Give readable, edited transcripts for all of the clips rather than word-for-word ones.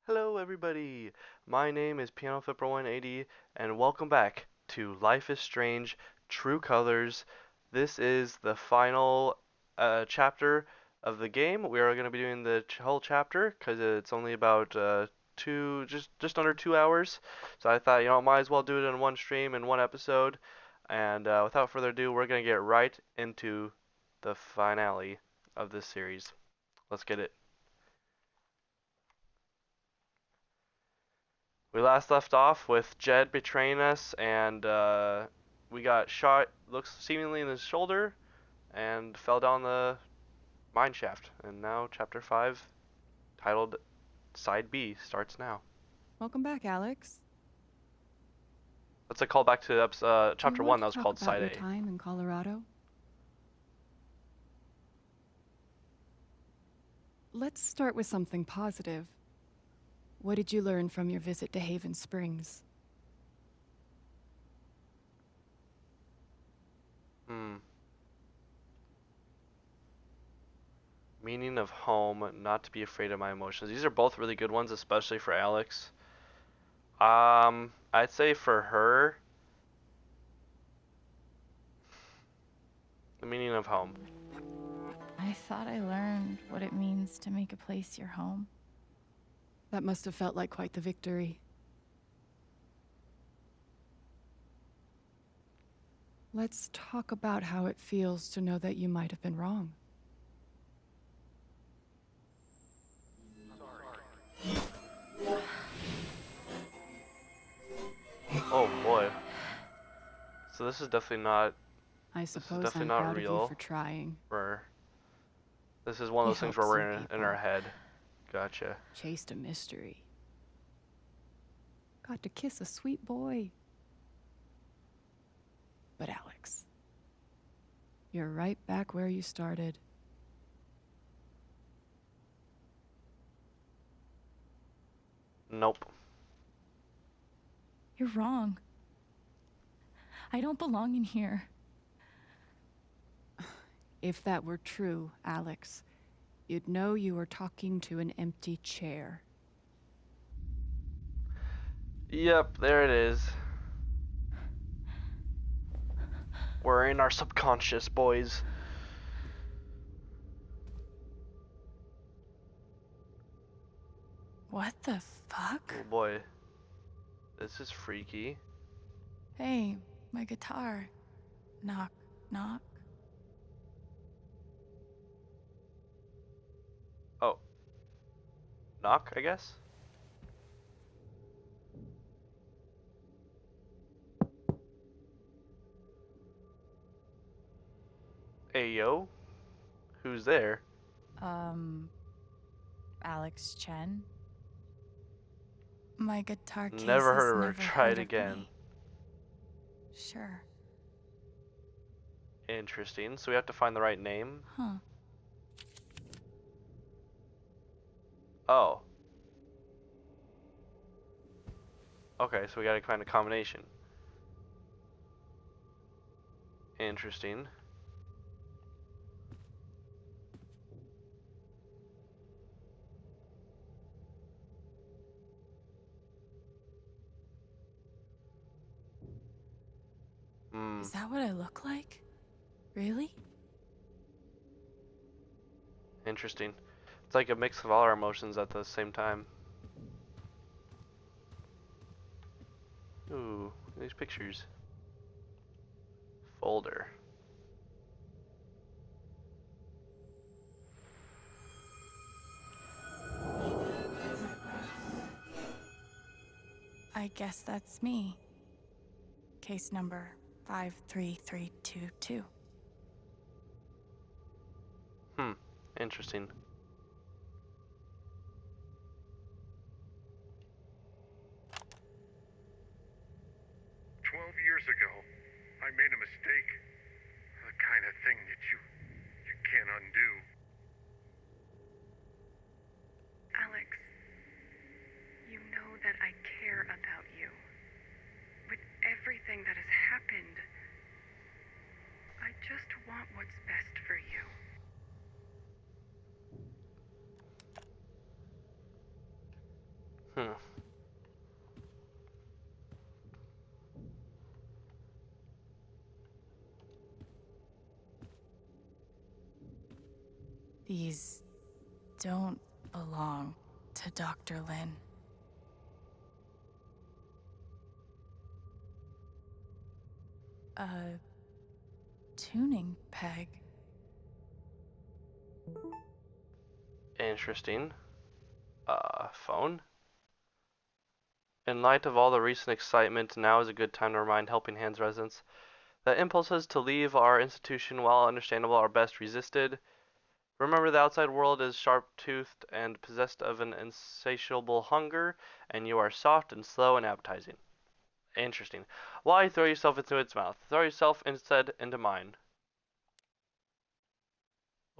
Hello everybody, my name is PianoFlipper180 and welcome back to Life is Strange True Colors. This is the final chapter of the game. We are going to be doing the whole chapter because it's only about just under 2 hours. So I thought, might as well do it in one stream in one episode. And without further ado, we're going to get right into the finale of this series. Let's get it. We last left off with Jed betraying us, and we got shot, looks seemingly in the shoulder, and fell down the mine shaft. And now Chapter 5, titled Side B, starts now. Welcome back, Alex. That's a callback to Chapter You 1 want that to was talk called about Side your A. time in Colorado? Let's start with something positive. What did you learn from your visit to Haven Springs? Meaning of home, not to be afraid of my emotions. These are both really good ones, especially for Alex. I'd say for her, the meaning of home. I thought I learned what it means to make a place your home. That must have felt like quite the victory. Let's talk about how it feels to know that you might have been wrong. Oh boy. So this is definitely not I This is suppose definitely I'm not proud of you real. for trying. This is one of You those things helped where we're some in people. our head. Gotcha. Chased a mystery. Got to kiss a sweet boy. But Alex, you're right back where you started. Nope. You're wrong. I don't belong in here. If that were true, Alex, you'd know you were talking to an empty chair. Yep, there it is. We're in our subconscious, boys. What the fuck? Oh boy. This is freaky. Hey, my guitar. Knock, knock. Oh. Knock, I guess? Hey, yo. Who's there? Um, Alex Chen? My guitar case Never has heard of her. never Try heard it of again. me. Sure. Interesting. So we have to find the right name. Huh. Oh. Okay, so we gotta find a combination. Interesting. Is that what I look like? Really? Interesting. It's like a mix of all our emotions at the same time. Ooh, these pictures. Folder. I guess that's me. Case number 53322. Interesting. 12 years ago, I made a mistake. The kind of thing that you can't undo. Alex, you know that I care about you. With everything that has happened, I just want what's best for you. Hmm. These don't belong to Dr. Lin. A tuning peg. Interesting. Phone? In light of all the recent excitement, now is a good time to remind Helping Hands residents that impulses to leave our institution, while understandable, are best resisted. Remember, the outside world is sharp-toothed and possessed of an insatiable hunger, and you are soft and slow and appetizing. Interesting. Why throw yourself into its mouth? Throw yourself instead into mine.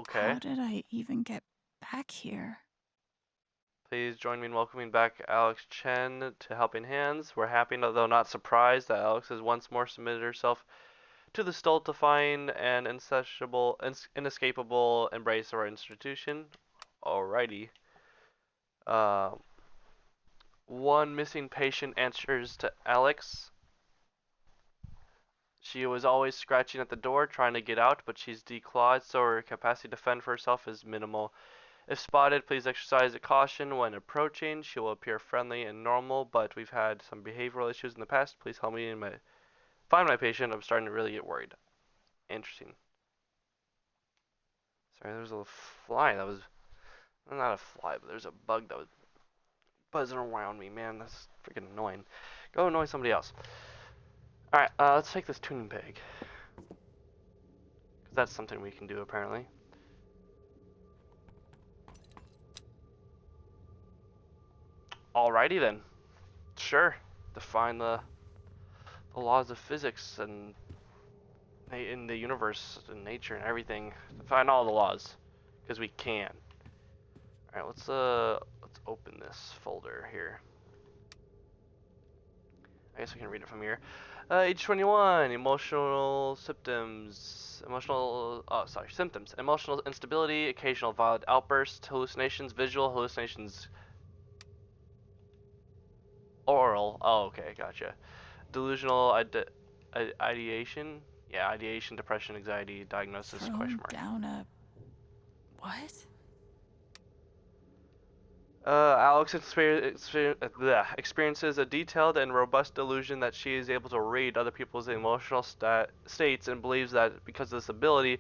Okay. How did I even get back here? Please join me in welcoming back Alex Chen to Helping Hands. We're happy, though not surprised, that Alex has once more submitted herself to the stultifying and inescapable embrace of our institution. Alrighty. Uh, One missing patient answers to Alex. She was always scratching at the door, trying to get out, but she's declawed, so her capacity to fend for herself is minimal. If spotted, please exercise caution when approaching. She will appear friendly and normal, but we've had some behavioral issues in the past. Please help me find my patient. I'm starting to really get worried. Interesting. Sorry, there was a fly that was... Not a fly, but there's a bug that was buzzing around me, man. That's freaking annoying. Go annoy somebody else. Alright, let's take this tuning peg. Because that's something we can do, apparently. Alrighty then. Sure. Define the laws of physics and in the universe and nature and everything. Define all the laws. Because we can. Alright, let's open this folder here. I guess we can read it from here. Age 21, symptoms. Emotional instability, occasional violent outbursts, hallucinations, visual hallucinations, oral. Oh, okay, gotcha. Delusional ideation. Yeah, ideation, depression, anxiety, diagnosis, Thrown question mark. down a... what? Alex experiences a detailed and robust delusion that she is able to read other people's emotional states and believes that because of this ability,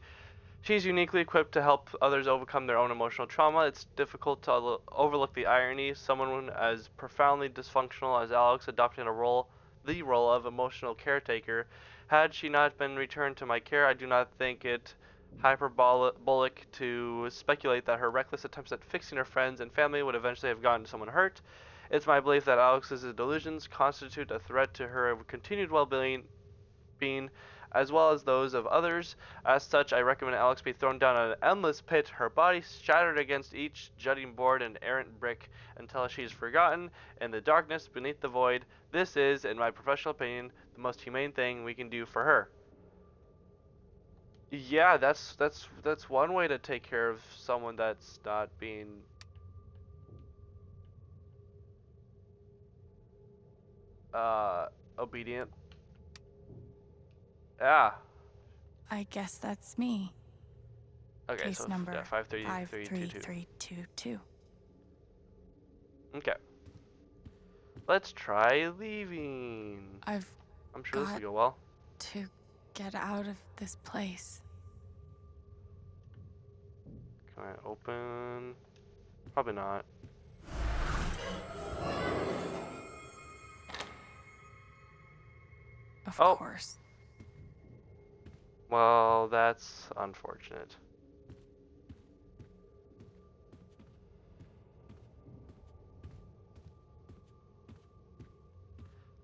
she's uniquely equipped to help others overcome their own emotional trauma. It's difficult to overlook the irony. Someone as profoundly dysfunctional as Alex adopting the role of emotional caretaker. Had she not been returned to my care, I do not think it hyperbolic to speculate that her reckless attempts at fixing her friends and family would eventually have gotten someone hurt. It's my belief that Alex's delusions constitute a threat to her continued well-being, as well as those of others. As such, I recommend Alex be thrown down an endless pit, her body shattered against each jutting board and errant brick until she is forgotten in the darkness beneath the void. This is, in my professional opinion, the most humane thing we can do for her. Yeah, that's one way to take care of someone that's not being obedient. Yeah. I guess that's me. Okay, Case so number yeah, 53322. 53322. Okay. Let's try leaving. I've I'm sure this will got go well. to get out of this place. Can I open? Probably not. Of Oh. course. Well, that's unfortunate.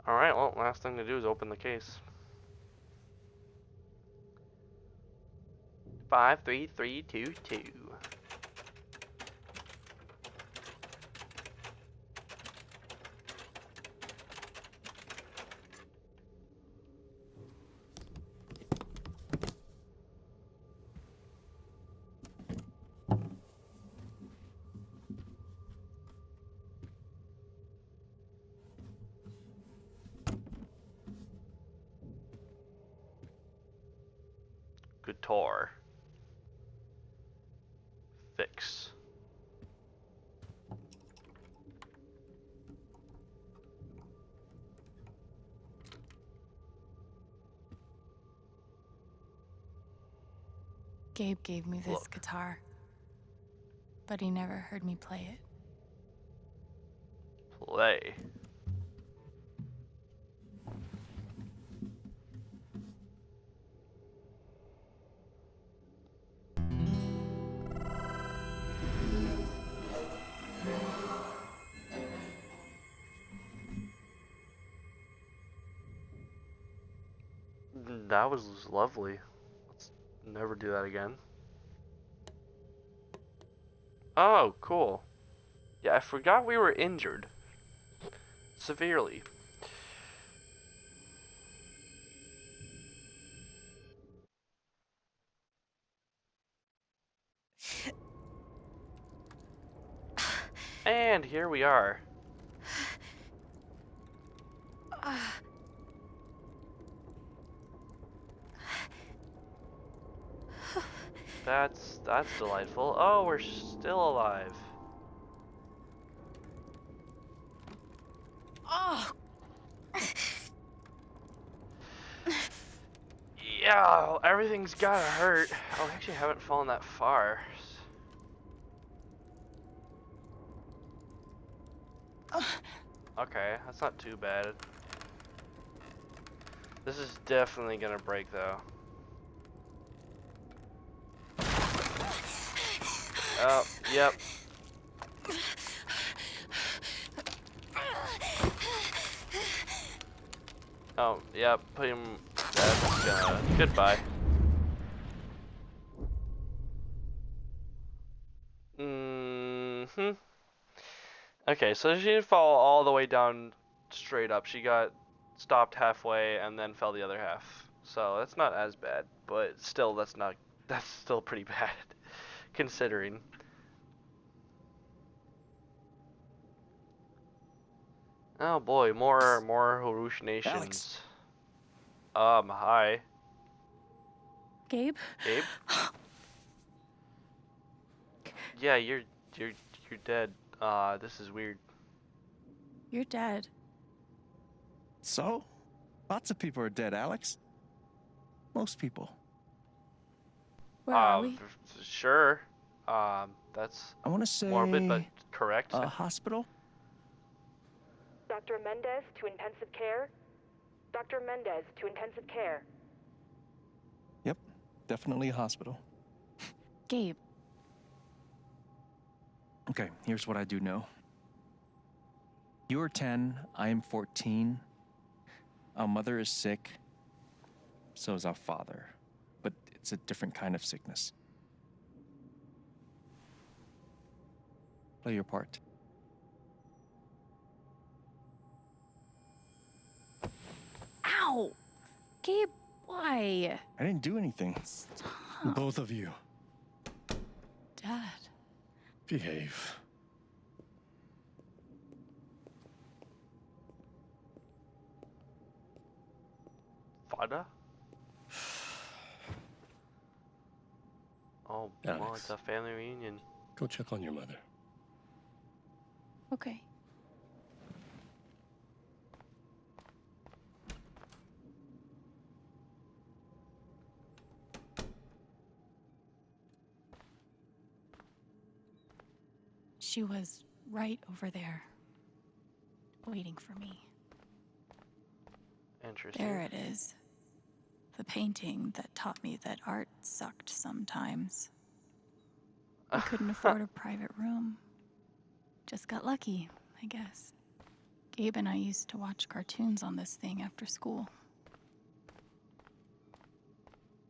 Alright, well, last thing to do is open the case. 53322. guitar. Fix. Gabe gave me this Look. guitar, but he never heard me play it. Play. That was lovely. Let's never do that again. Oh, cool. Yeah, I forgot we were injured. Severely. And here we are. That's delightful. Oh, we're still alive. Oh! Yeah, everything's gotta hurt. Oh, I actually haven't fallen that far. Okay, that's not too bad. This is definitely gonna break though. Oh, yep. Oh, yep, put him. That's goodbye. Mm-hmm. Okay, so she didn't fall all the way down straight up. She got stopped halfway and then fell the other half. So that's not as bad, but still that's still pretty bad considering. Oh boy, more hallucinations. Alex. Hi. Gabe? Gabe? Yeah, you're dead. This is weird. You're dead. So? Lots of people are dead, Alex. Most people. Where are we? Sure. That's I want to say morbid, but correct. a hospital? Dr. Mendez to intensive care? Dr. Mendez to intensive care. Yep, definitely a hospital. Gabe. Okay, here's what I do know. You are 10, I am 14. Our mother is sick. So is our father. But it's a different kind of sickness. Play your part. Ow! Gabe, why? I didn't do anything. Stop. Both of you, Dad. behave. Father? Oh, well, Alex. it's a family reunion. Go check on your mother. Okay. She was right over there, waiting for me. Interesting. There it is. The painting that taught me that art sucked sometimes. I couldn't afford a private room. Just got lucky, I guess. Gabe and I used to watch cartoons on this thing after school.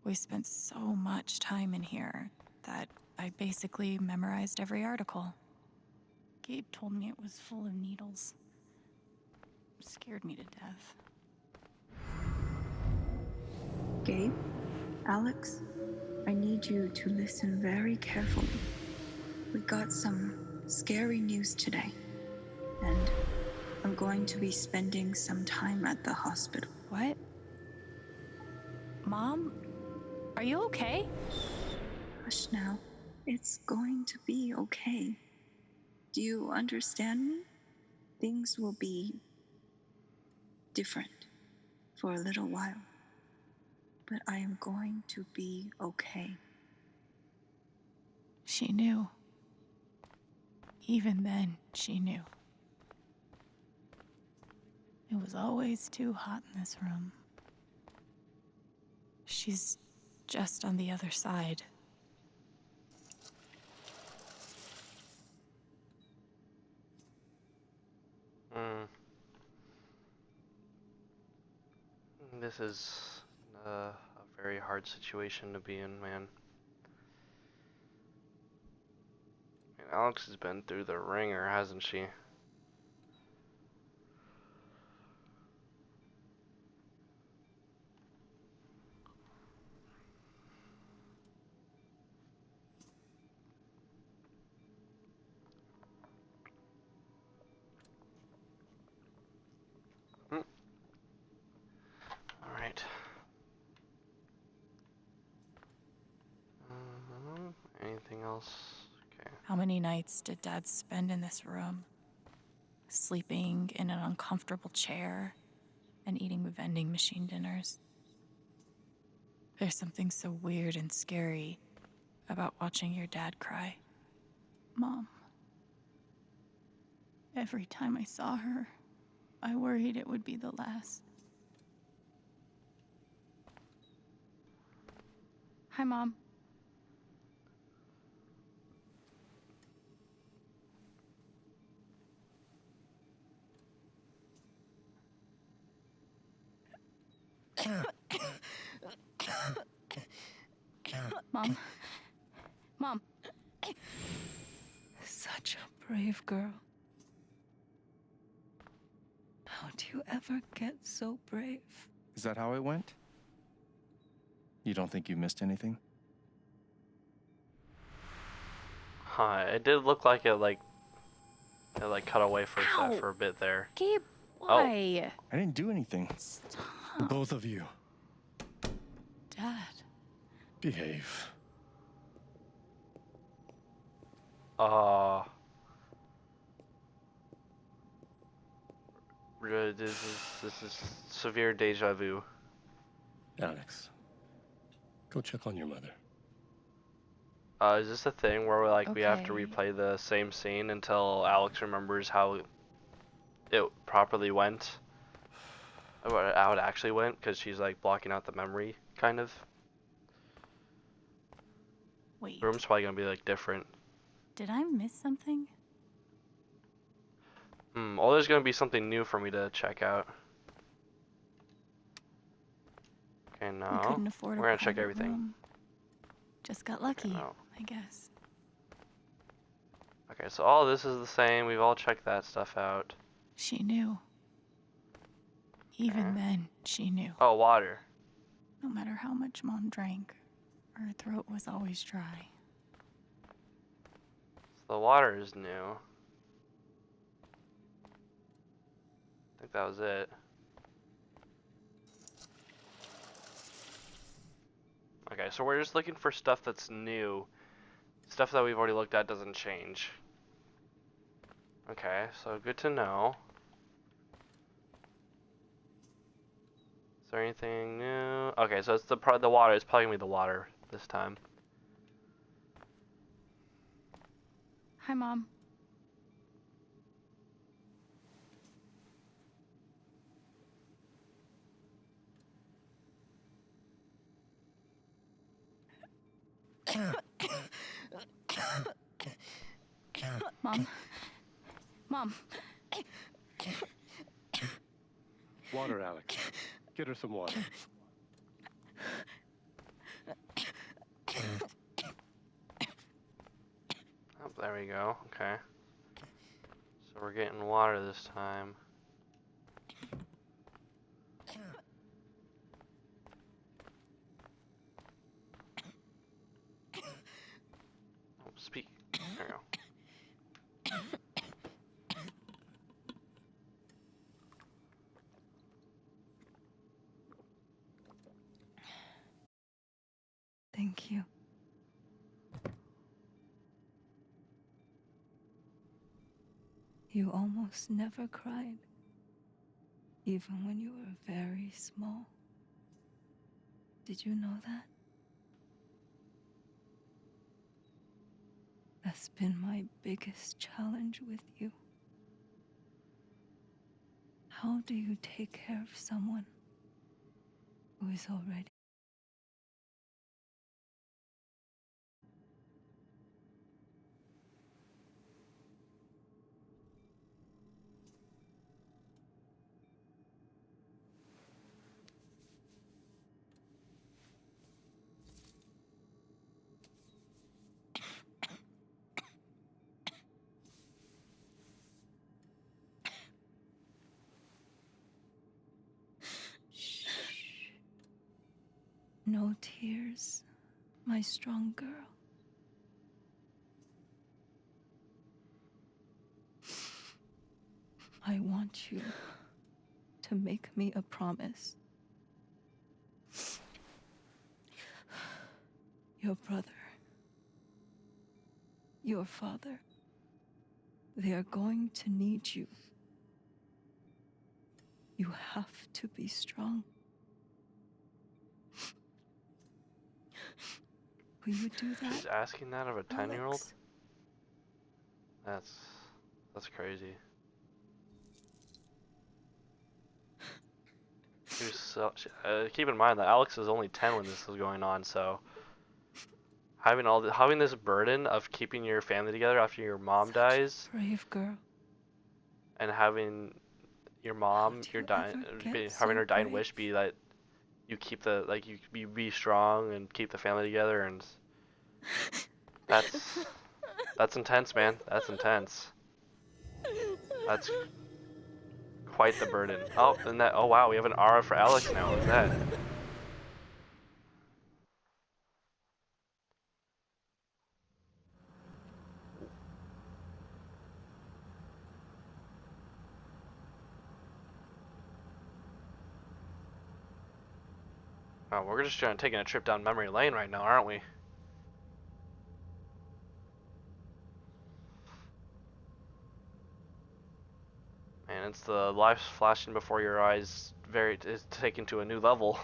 We spent so much time in here that I basically memorized every article. Gabe told me it was full of needles. Scared me to death. Gabe, Alex, I need you to listen very carefully. We got some scary news today, and I'm going to be spending some time at the hospital. What? Mom? Are you okay? Hush now. It's going to be okay. Do you understand me? Things will be different for a little while, but I am going to be okay. She knew. Even then, she knew. It was always too hot in this room. She's just on the other side. This is a very hard situation to be in, man. And Alex has been through the ringer, hasn't she? Alright. Anything else? Okay. How many nights did Dad spend in this room? Sleeping in an uncomfortable chair and eating vending machine dinners. There's something so weird and scary about watching your dad cry. Mom. Every time I saw her, I worried it would be the last. Hi, Mom. Mom. Mom. Such a brave girl. How do you ever get so brave? Is that how it went? You don't think you missed anything? Huh, it did look like it cut away for Ow. for a bit there. Gabe, why? I didn't do anything. Stop. Both of you, Dad. behave. This is severe deja vu. Alex, go check on your mother. Is this a thing where we have to Okay. replay the same scene until Alex remembers how it properly went? Or how it actually went, because she's like blocking out the memory, kind of. Wait, The room's probably gonna be like different. did I miss something? Oh, there's gonna be something new for me to check out. Okay, We no. couldn't afford We're a gonna check private everything. room. Just got lucky, no. I guess. Okay, so all this is the same. We've all checked that stuff out. She knew. Even Okay. then, she knew. Oh, water. No matter how much Mom drank, her throat was always dry. So the water is new. I think that was it. Okay, so we're just looking for stuff that's new. Stuff that we've already looked at doesn't change. Okay, so good to know. Is there anything new? Okay, so it's the water. It's probably gonna be the water this time. Hi, Mom. Mom. Mom. Water, Alex. Get her some water. Oh, there we go. Okay. So we're getting water this time. Oh, speak. There we go. You almost never cried, even when you were very small. Did you know that? That's been my biggest challenge with you. How do you take care of someone who is already... Shh. No tears, my strong girl. I want you to make me a promise. Your brother, your father, they are going to need you. You have to be strong. Will you do that? She's asking that of a 10-year-old? Alex? That's crazy. She was so, keep in mind that Alex was only 10 when this was going on, so having this burden of keeping your family together after your mom Such dies, a brave girl. and having your mom, having her dying wish be that you keep you be strong and keep the family together, and that's intense, man. That's intense. That's quite the burden. Oh, oh wow, we have an aura for Alex now. What's that? Oh, we're just taking a trip down memory lane right now, aren't we? And it's the life flashing before your eyes, is taken to a new level.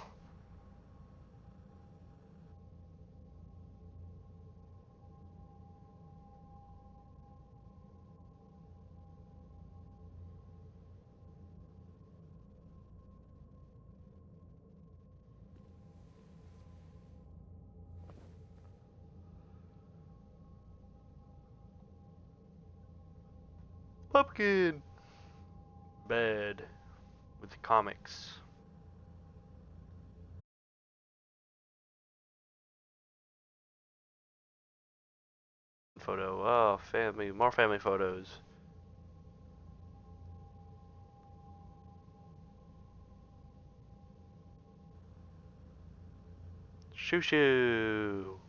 Pumpkin bed with comics. Photo. Oh, family. More family photos. Shoo shoo.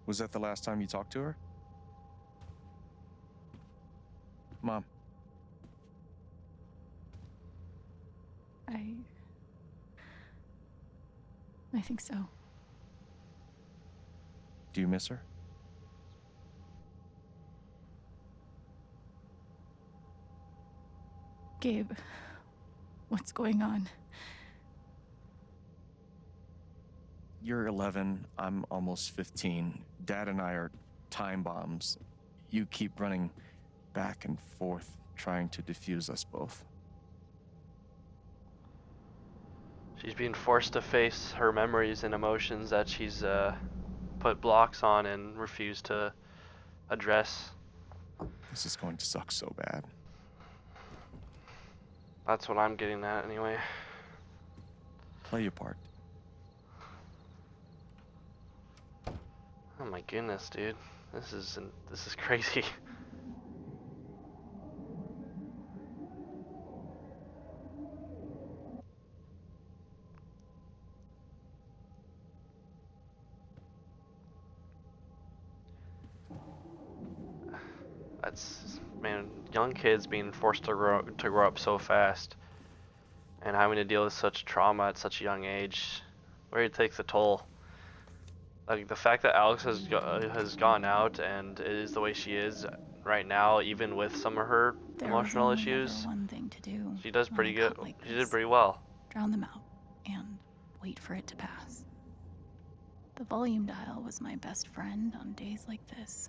Was that the last time you talked to her? Mom. I think so. Do you miss her? Gabe, what's going on? You're 11, I'm almost 15. Dad and I are time bombs. You keep running back and forth, trying to defuse us both. She's being forced to face her memories and emotions that she's put blocks on and refused to address. This is going to suck so bad. That's what I'm getting at anyway. Play your part. Oh my goodness, dude. This is crazy. That's, man, young kids being forced to grow up so fast. and having to deal with such trauma at such a young age, really takes a toll. Like the fact that Alex has gone out and is the way she is right now, even with some of her There emotional was only ever issues, one thing to do. she does when pretty I good. got like She did this. pretty well. Drown them out and wait for it to pass. The volume dial was my best friend on days like this.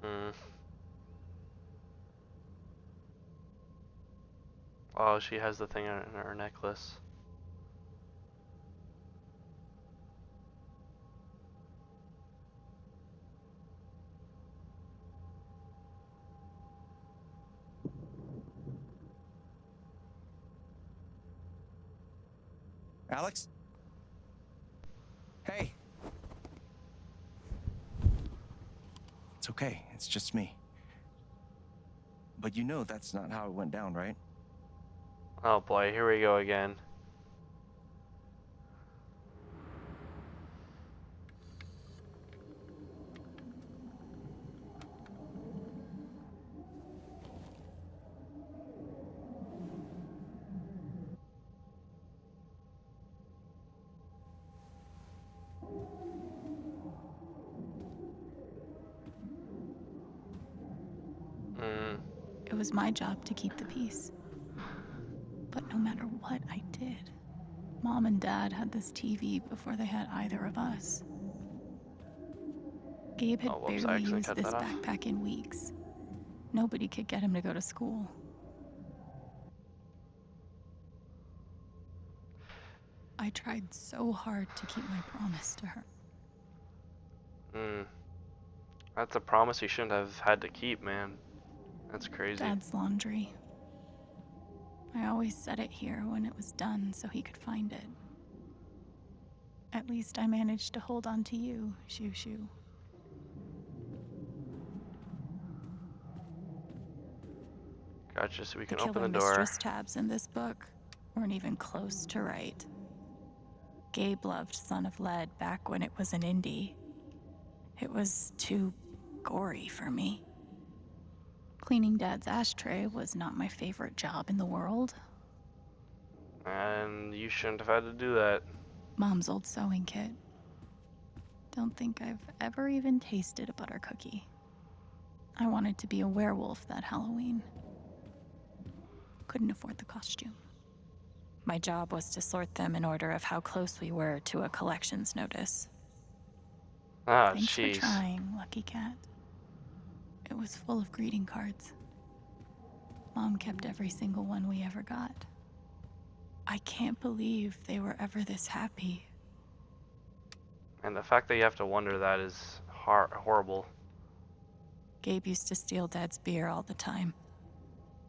Mm. Oh, she has the thing in her necklace. Alex? Hey. It's okay. It's just me. But you know that's not how it went down, right? Oh boy, here we go again. Mm. It was my job to keep the peace. But no matter what I did, Mom and Dad had this TV before they had either of us. Gabe had Oh, whoops, I barely accidentally used cut this that off. backpack in weeks. Nobody could get him to go to school. I tried so hard to keep my promise to her. Mm. That's a promise you shouldn't have had to keep, man. That's crazy. Dad's laundry. I always set it here when it was done so he could find it. At least I managed to hold on to you, Shoo Shoo. Gotcha, so we The can open killer the door. mistress tabs in this book weren't even close to right. Gabe loved Son of Lead back when it was an indie. It was too gory for me. Cleaning Dad's ashtray was not my favorite job in the world. And you shouldn't have had to do that. Mom's old sewing kit. Don't think I've ever even tasted a butter cookie. I wanted to be a werewolf that Halloween. Couldn't afford the costume. My job was to sort them in order of how close we were to a collections notice. Ah, Thanks for jeez. trying, Lucky Cat. It was full of greeting cards. Mom kept every single one we ever got. I can't believe they were ever this happy. And the fact that you have to wonder that is horrible. Gabe used to steal Dad's beer all the time.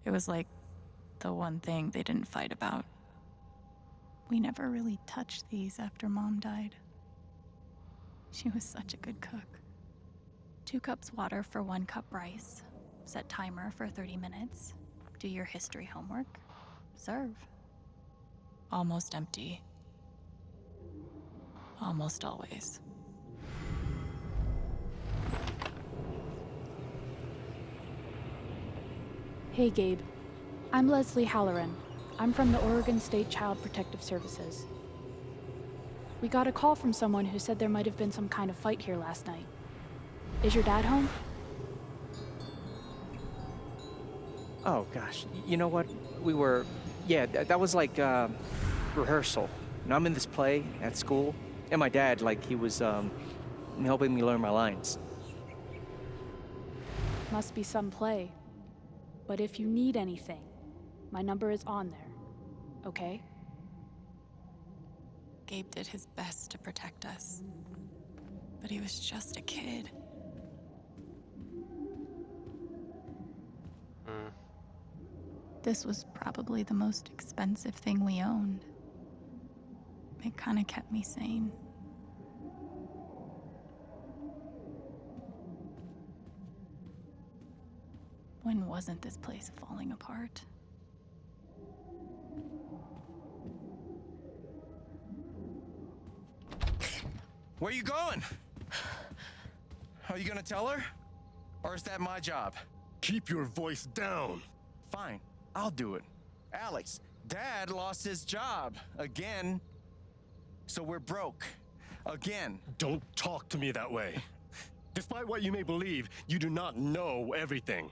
It was like the one thing they didn't fight about. We never really touched these after Mom died. She was such a good cook. 2 cups water for 1 cup rice. Set timer for 30 minutes. Do your history homework. Serve. Almost empty. Almost always. Hey, Gabe. I'm Leslie Halloran. I'm from the Oregon State Child Protective Services. We got a call from someone who said there might have been some kind of fight here last night. Is your dad home? Oh, gosh. You know what? That was like rehearsal. And I'm in this play at school, and my dad, he was helping me learn my lines. Must be some play. But if you need anything, my number is on there, okay? Gabe did his best to protect us. But he was just a kid. This was probably the most expensive thing we owned. It kind of kept me sane. When wasn't this place falling apart? Where you going? Are you gonna tell her? Or is that my job? Keep your voice down. Fine, I'll do it. Alex, Dad lost his job again. So we're broke. Again. Don't talk to me that way. Despite what you may believe, you do not know everything.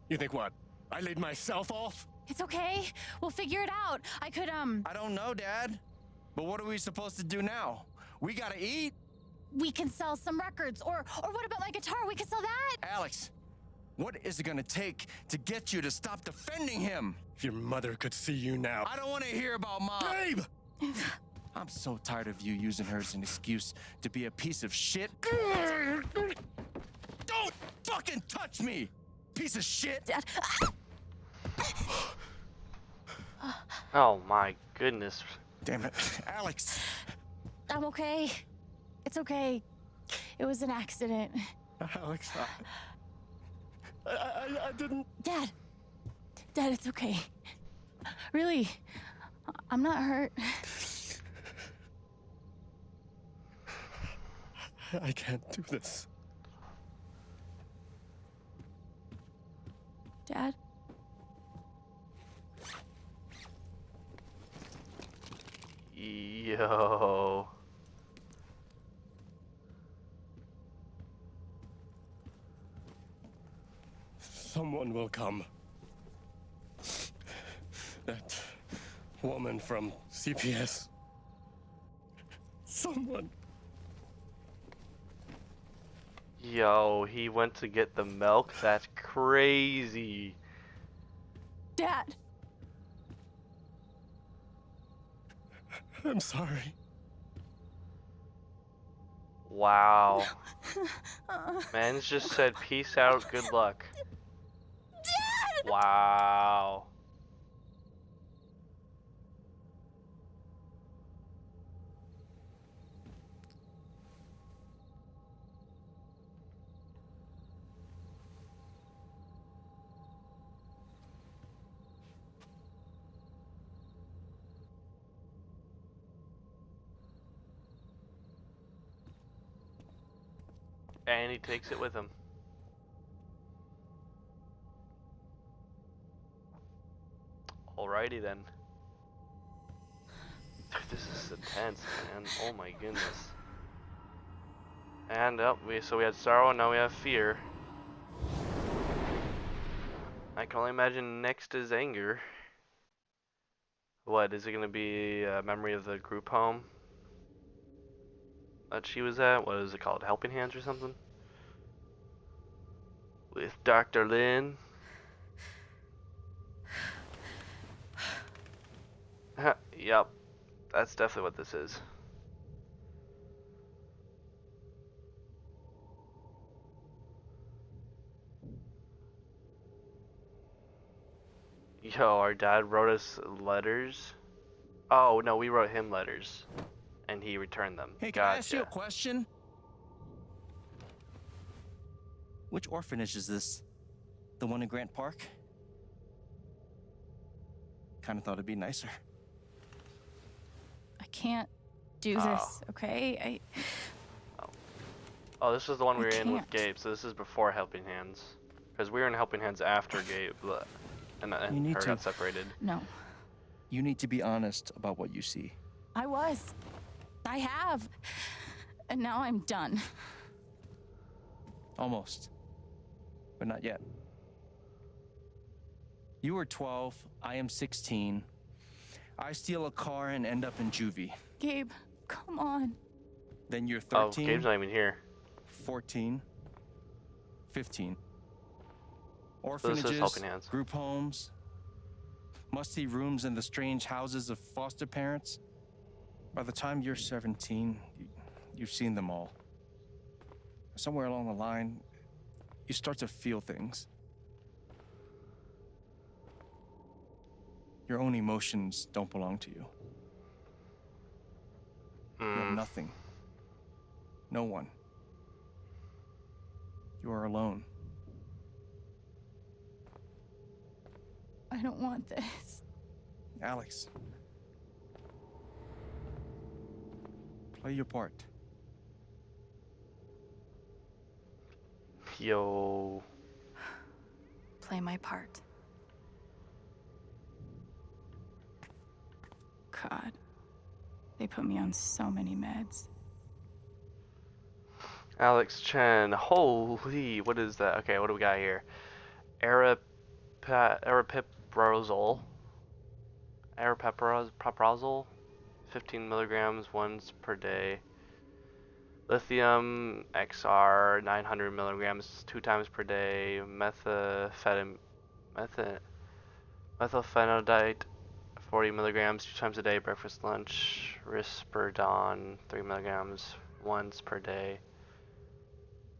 You think what? I laid myself off? It's okay. We'll figure it out. I don't know, Dad. But what are we supposed to do now? We gotta eat. We can sell some records. Or what about my guitar? We can sell that. Alex, what is it gonna take to get you to stop defending him? If your mother could see you now. I don't want to hear about Mom. Babe! I'm so tired of you using her as an excuse to be a piece of shit. Don't fucking touch me, piece of shit. Dad. Oh my goodness. Damn it, Alex. I'm okay. It's okay. It was an accident. Alex, I didn't... Dad, it's okay. Really, I'm not hurt. I can't do this. Dad? Yo. Someone will come. That woman from CPS. Someone. Yo, he went to get the milk? That's crazy. Dad! I'm sorry. Wow. Man's just said peace out, good luck. Dad! Wow. And he takes it with him. Alrighty then. This is intense, man. Oh my goodness. And so we had sorrow, now we have fear. I can only imagine next is anger. What is it gonna be? A memory of the group home that she was at? What is it called? Helping Hands or something? With Dr. Lynn. Yep, that's definitely what this is. Yo, our dad wrote us letters. Oh no, we wrote him letters, and he returned them. Hey, can I ask you a question? Which orphanage is this? The one in Grant Park? Kind of thought it'd be nicer. I can't do this, okay? Oh, this is the one we were in with Gabe, so this is before Helping Hands. Because we were in Helping Hands after Gabe, and her got separated. No. You need to be honest about what you see. I was. I have. And now I'm done. Almost. But not yet. You were 12, I am 16. I steal a car and end up in juvie. Gabe, come on. Then you're 13. Oh, Gabe's not even here. 14. 15. So Orphanages, this is Helping Hands. group homes, musty rooms in the strange houses of foster parents. By the time you're 17, you've seen them all. Somewhere along the line, you start to feel things. Your own emotions don't belong to you. You have nothing. No one. You are alone. I don't want this. Alex. Play your part. Yo. Play my part. God. They put me on so many meds. Alex Chen. Holy, what is that? Okay, what do we got here? Aripiprazole. Aripiprazole. 15 milligrams once per day. Lithium XR 900 milligrams 2 times per day. Methylphenidate 40 milligrams 2 times a day. Breakfast, lunch. Risperidone 3 milligrams once per day.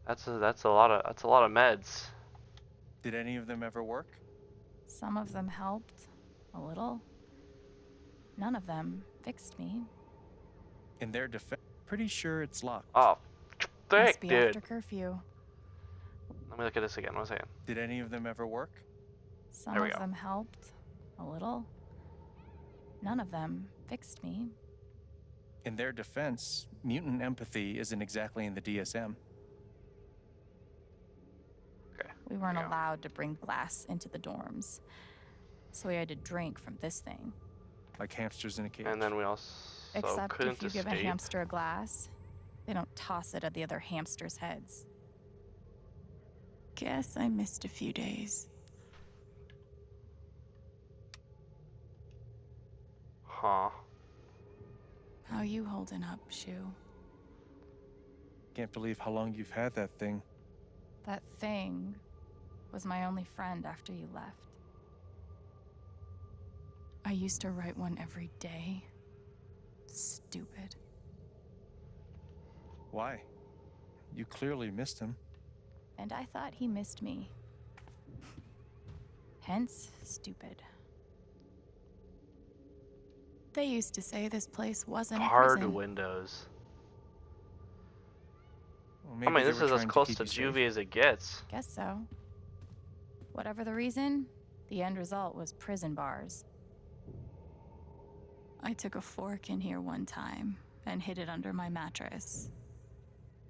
That's a lot of meds. Did any of them ever work? Some of them helped. A little. None of them fixed me. In their defense, pretty sure it's locked. Oh, Must thick, be dude. after curfew. Let me look at this again. One second. Did any of them ever work? Some There we of go. them helped. A little. None of them fixed me. In their defense, mutant empathy isn't exactly in the DSM. Okay. We weren't Yeah. allowed to bring glass into the dorms. So we had to drink from this thing. Like hamsters in a cage. And then we also Except couldn't if you give a escape. hamster a glass, they don't toss it at the other hamsters' heads. Guess I missed a few days. Huh. How you holding up, Shu? Can't believe how long you've had that thing. That thing was my only friend after you left. I used to write one every day. Stupid. Why? You clearly missed him. And I thought he missed me. Hence, stupid. They used to say this place wasn't a Hard prison. windows. Well, I maybe mean, they this were is as trying close keep to you safe. juvie as it gets. Guess so. Whatever the reason, the end result was prison bars. I took a fork in here one time and hid it under my mattress.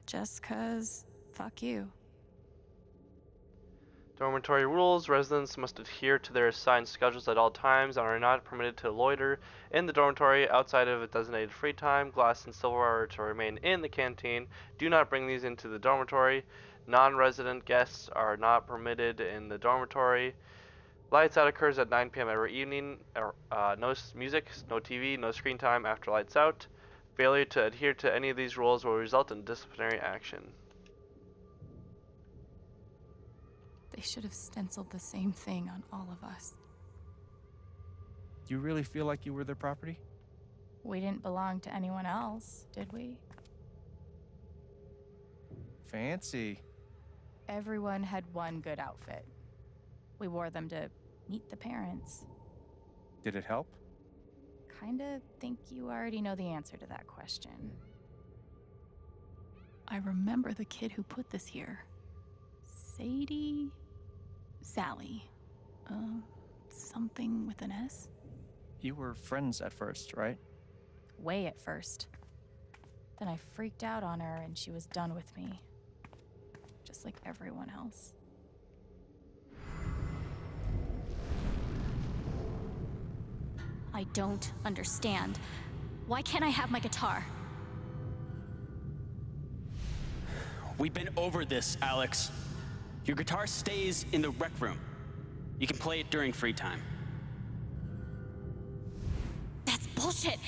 Just 'cause, fuck you. Dormitory rules. Residents must adhere to their assigned schedules at all times and are not permitted to loiter in the dormitory outside of a designated free time. Glass and silverware are to remain in the canteen. Do not bring these into the dormitory. Non-resident guests are not permitted in the dormitory. Lights out occurs at 9 p.m. every evening. No music, no TV, no screen time after lights out. Failure to adhere to any of these rules will result in disciplinary action. They should have stenciled the same thing on all of us. You really feel like you were their property? We didn't belong to anyone else, did we? Fancy. Everyone had one good outfit. We wore them to meet the parents. Did it help? Kinda think you already know the answer to that question. I remember the kid who put this here. Sadie? Sally. Something with an S? You were friends at first, right? Way at first. Then I freaked out on her and she was done with me. Just like everyone else. I don't understand. Why can't I have my guitar? We've been over this, Alex. Your guitar stays in the rec room. You can play it during free time. That's bullshit.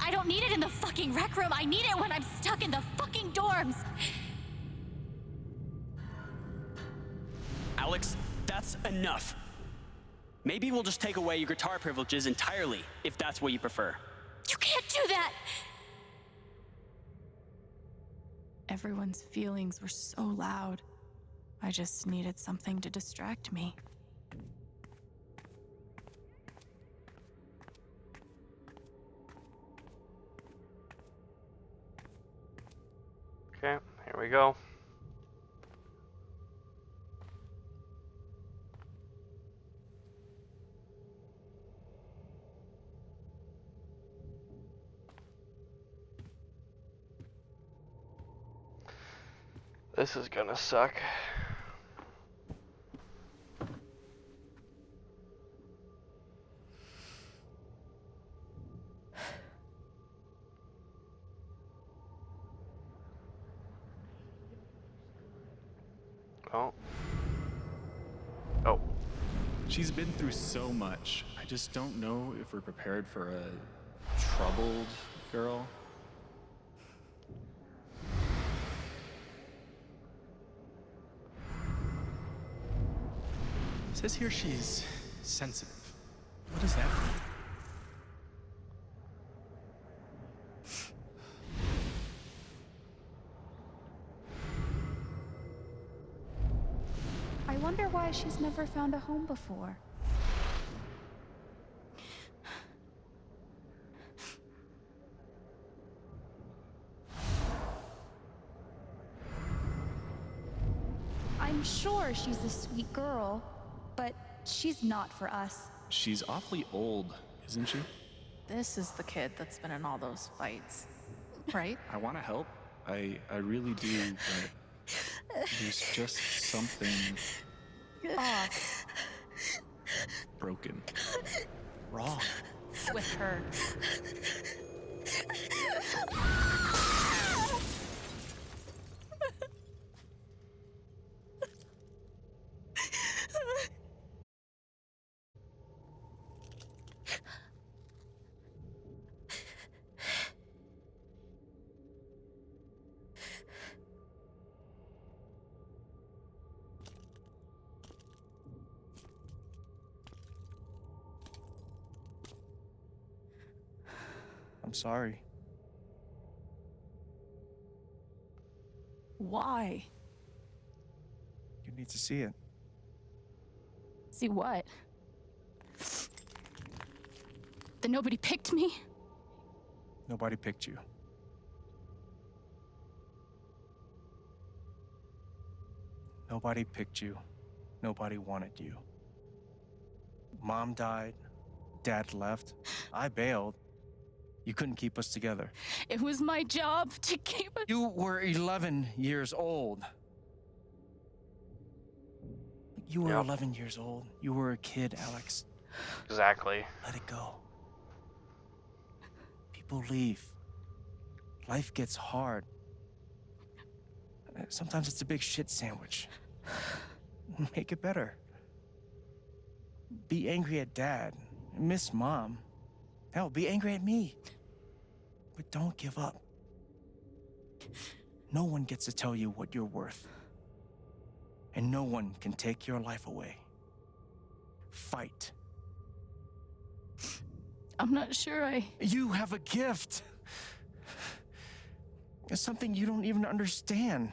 I don't need it in the fucking rec room. I need it when I'm stuck in the fucking dorms. Alex, that's enough. Maybe we'll just take away your guitar privileges entirely, if that's what you prefer. You can't do that! Everyone's feelings were so loud. I just needed something to distract me. Here we go. This is gonna suck. Oh. Oh. She's been through so much. I just don't know if we're prepared for a troubled girl. It says here she's sensitive. What does that mean? I wonder why she's never found a home before. I'm sure she's a sweet girl, but she's not for us. She's awfully old, isn't she? This is the kid that's been in all those fights, right? I want to help. I really do, but there's just something Off broken. Wrong. With her. I'm sorry. Why? You need to see it. See what? That nobody picked me? Nobody picked you. Nobody picked you. Nobody wanted you. Mom died. Dad left. I bailed. You couldn't keep us together. It was my job to keep us. You were 11 years old. You were 11 years old. You were a kid, Alex. Exactly. Let it go. People leave. Life gets hard. Sometimes it's a big shit sandwich. Make it better. Be angry at Dad. Miss Mom. Hell, be angry at me. But don't give up. No one gets to tell you what you're worth. And no one can take your life away. Fight. I'm not sure You have a gift. It's something you don't even understand.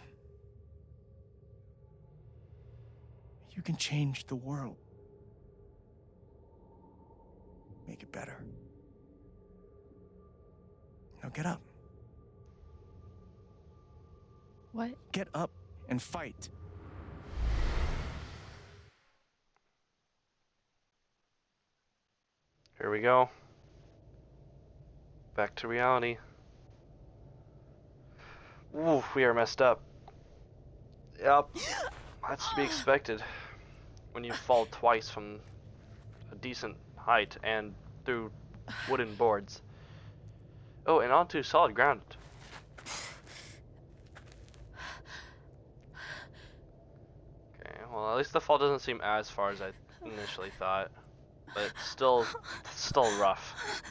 You can change the world. Make it better. Now get up. What? Get up and fight. Here we go. Back to reality. Ooh, we are messed up. Yep. That's to be expected when you fall twice from a decent height and through wooden boards. Oh, and onto solid ground. Okay, well, at least the fall doesn't seem as far as I initially thought, but it's still rough.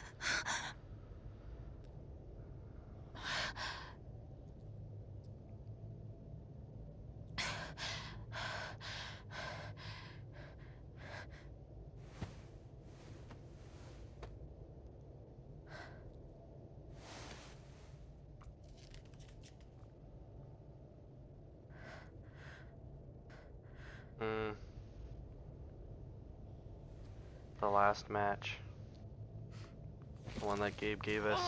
The last match. The one that Gabe gave us.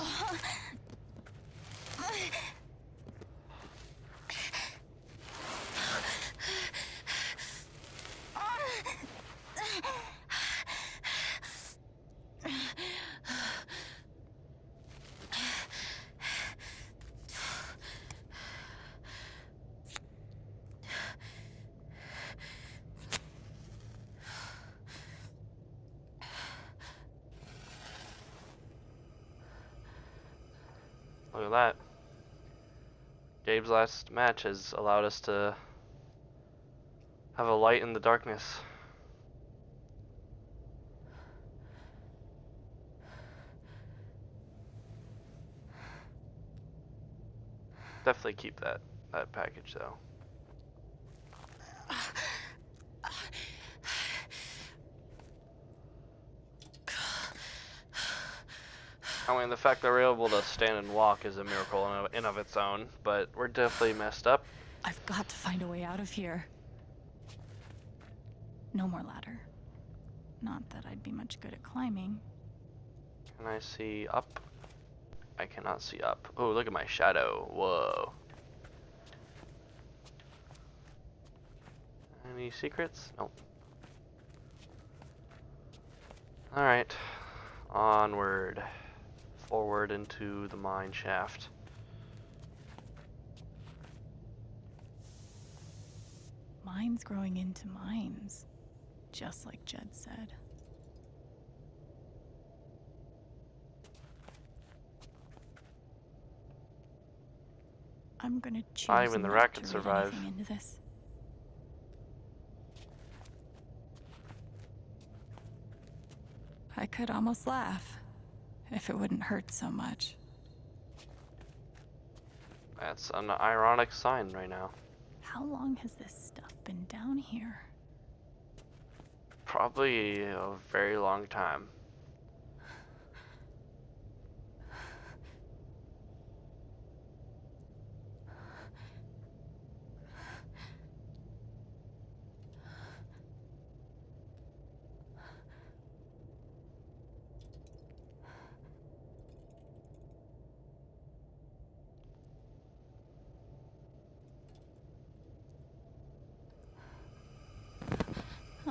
Look at that. Gabe's last match has allowed us to have a light in the darkness. Definitely keep that package though. I mean, the fact that we're able to stand and walk is a miracle in of its own, but we're definitely messed up. I've got to find a way out of here. No more ladder. Not that I'd be much good at climbing. Can I see up? I cannot see up. Oh, look at my shadow. Whoa. Any secrets? Nope. Alright. Onward. Forward into the mine shaft. Mines growing into mines. Just like Jed said. I'm gonna choose Not even the rat can to read survive. anything into this. I could almost laugh if it wouldn't hurt so much. That's an ironic sign right now. How long has this stuff been down here? Probably a very long time.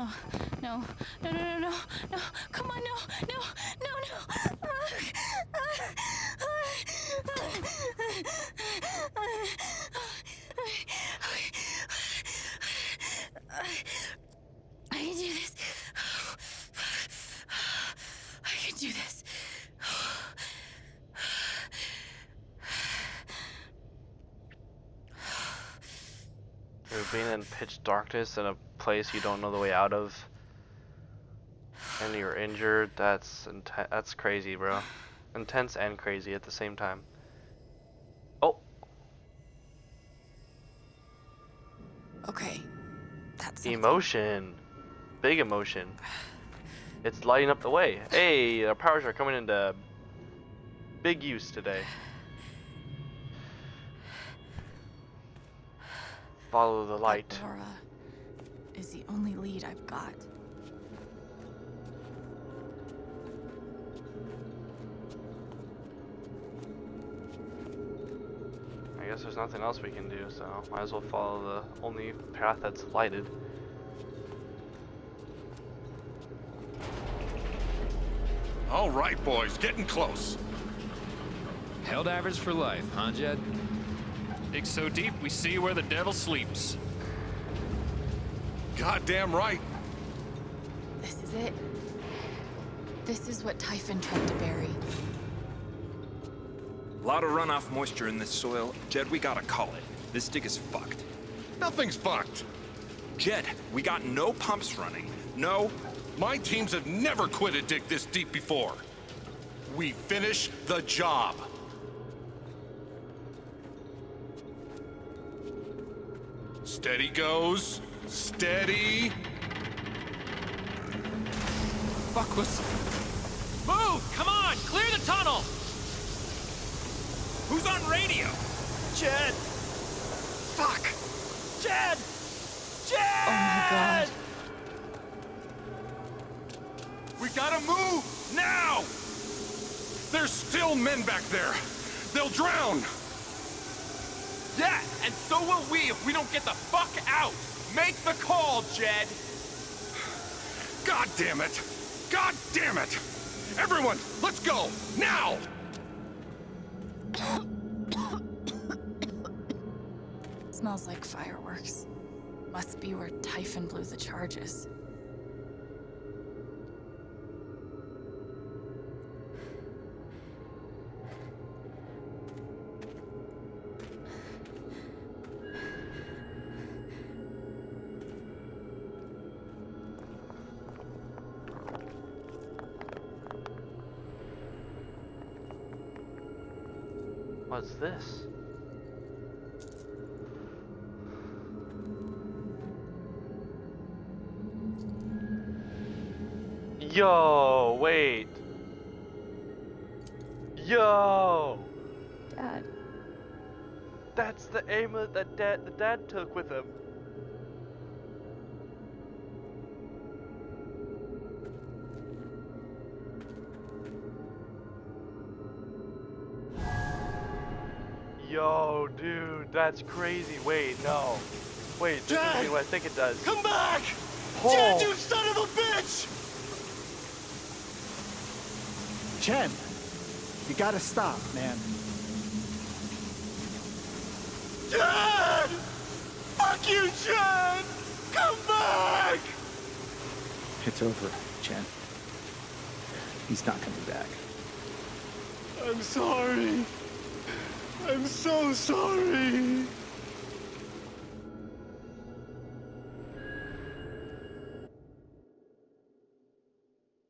Oh, no, no, no, no, no, no, come on, no, no, no, no. I can do this. I can do this. You're being in pitch darkness in a place you don't know the way out of, and you're injured. That's crazy, bro. Intense and crazy at the same time. Oh. Okay, that's emotion. Big emotion. It's lighting up the way. Hey, our powers are coming into big use today. Follow the light. But Laura is the only lead I've got. I guess there's nothing else we can do, so might as well follow the only path that's lighted. All right, boys, getting close. Helldivers for life, huh, Jed? Dig so deep, we see where the devil sleeps. Goddamn right. This is it. This is what Typhon tried to bury. A lot of runoff moisture in this soil. Jed, we gotta call it. This dig is fucked. Nothing's fucked. Jed, we got no pumps running. No. My teams have never quit a dig this deep before. We finish the job. Steady goes. Steady. Fuck was... Move! Come on! Clear the tunnel! Who's on radio? Jed! Fuck! Jed! Jed! Oh my god. We gotta move! Now! There's still men back there. They'll drown. Yeah, and so will we if we don't get the fuck out! Make the call, Jed! God damn it! God damn it! Everyone, let's go! Now! Smells like fireworks. Must be where Typhon blew the charges. What's this? Yo, wait. Yo! Dad. That's the amulet that the dad took with him. Yo, dude, that's crazy. Wait, no. Wait, this Dad! is what I think it does. Come back! Oh. Dad, you son of a bitch! Chen, you gotta stop, man. Dad! Fuck you, Chen! Come back! It's over, Chen. He's not coming back. I'm sorry. I'm so sorry.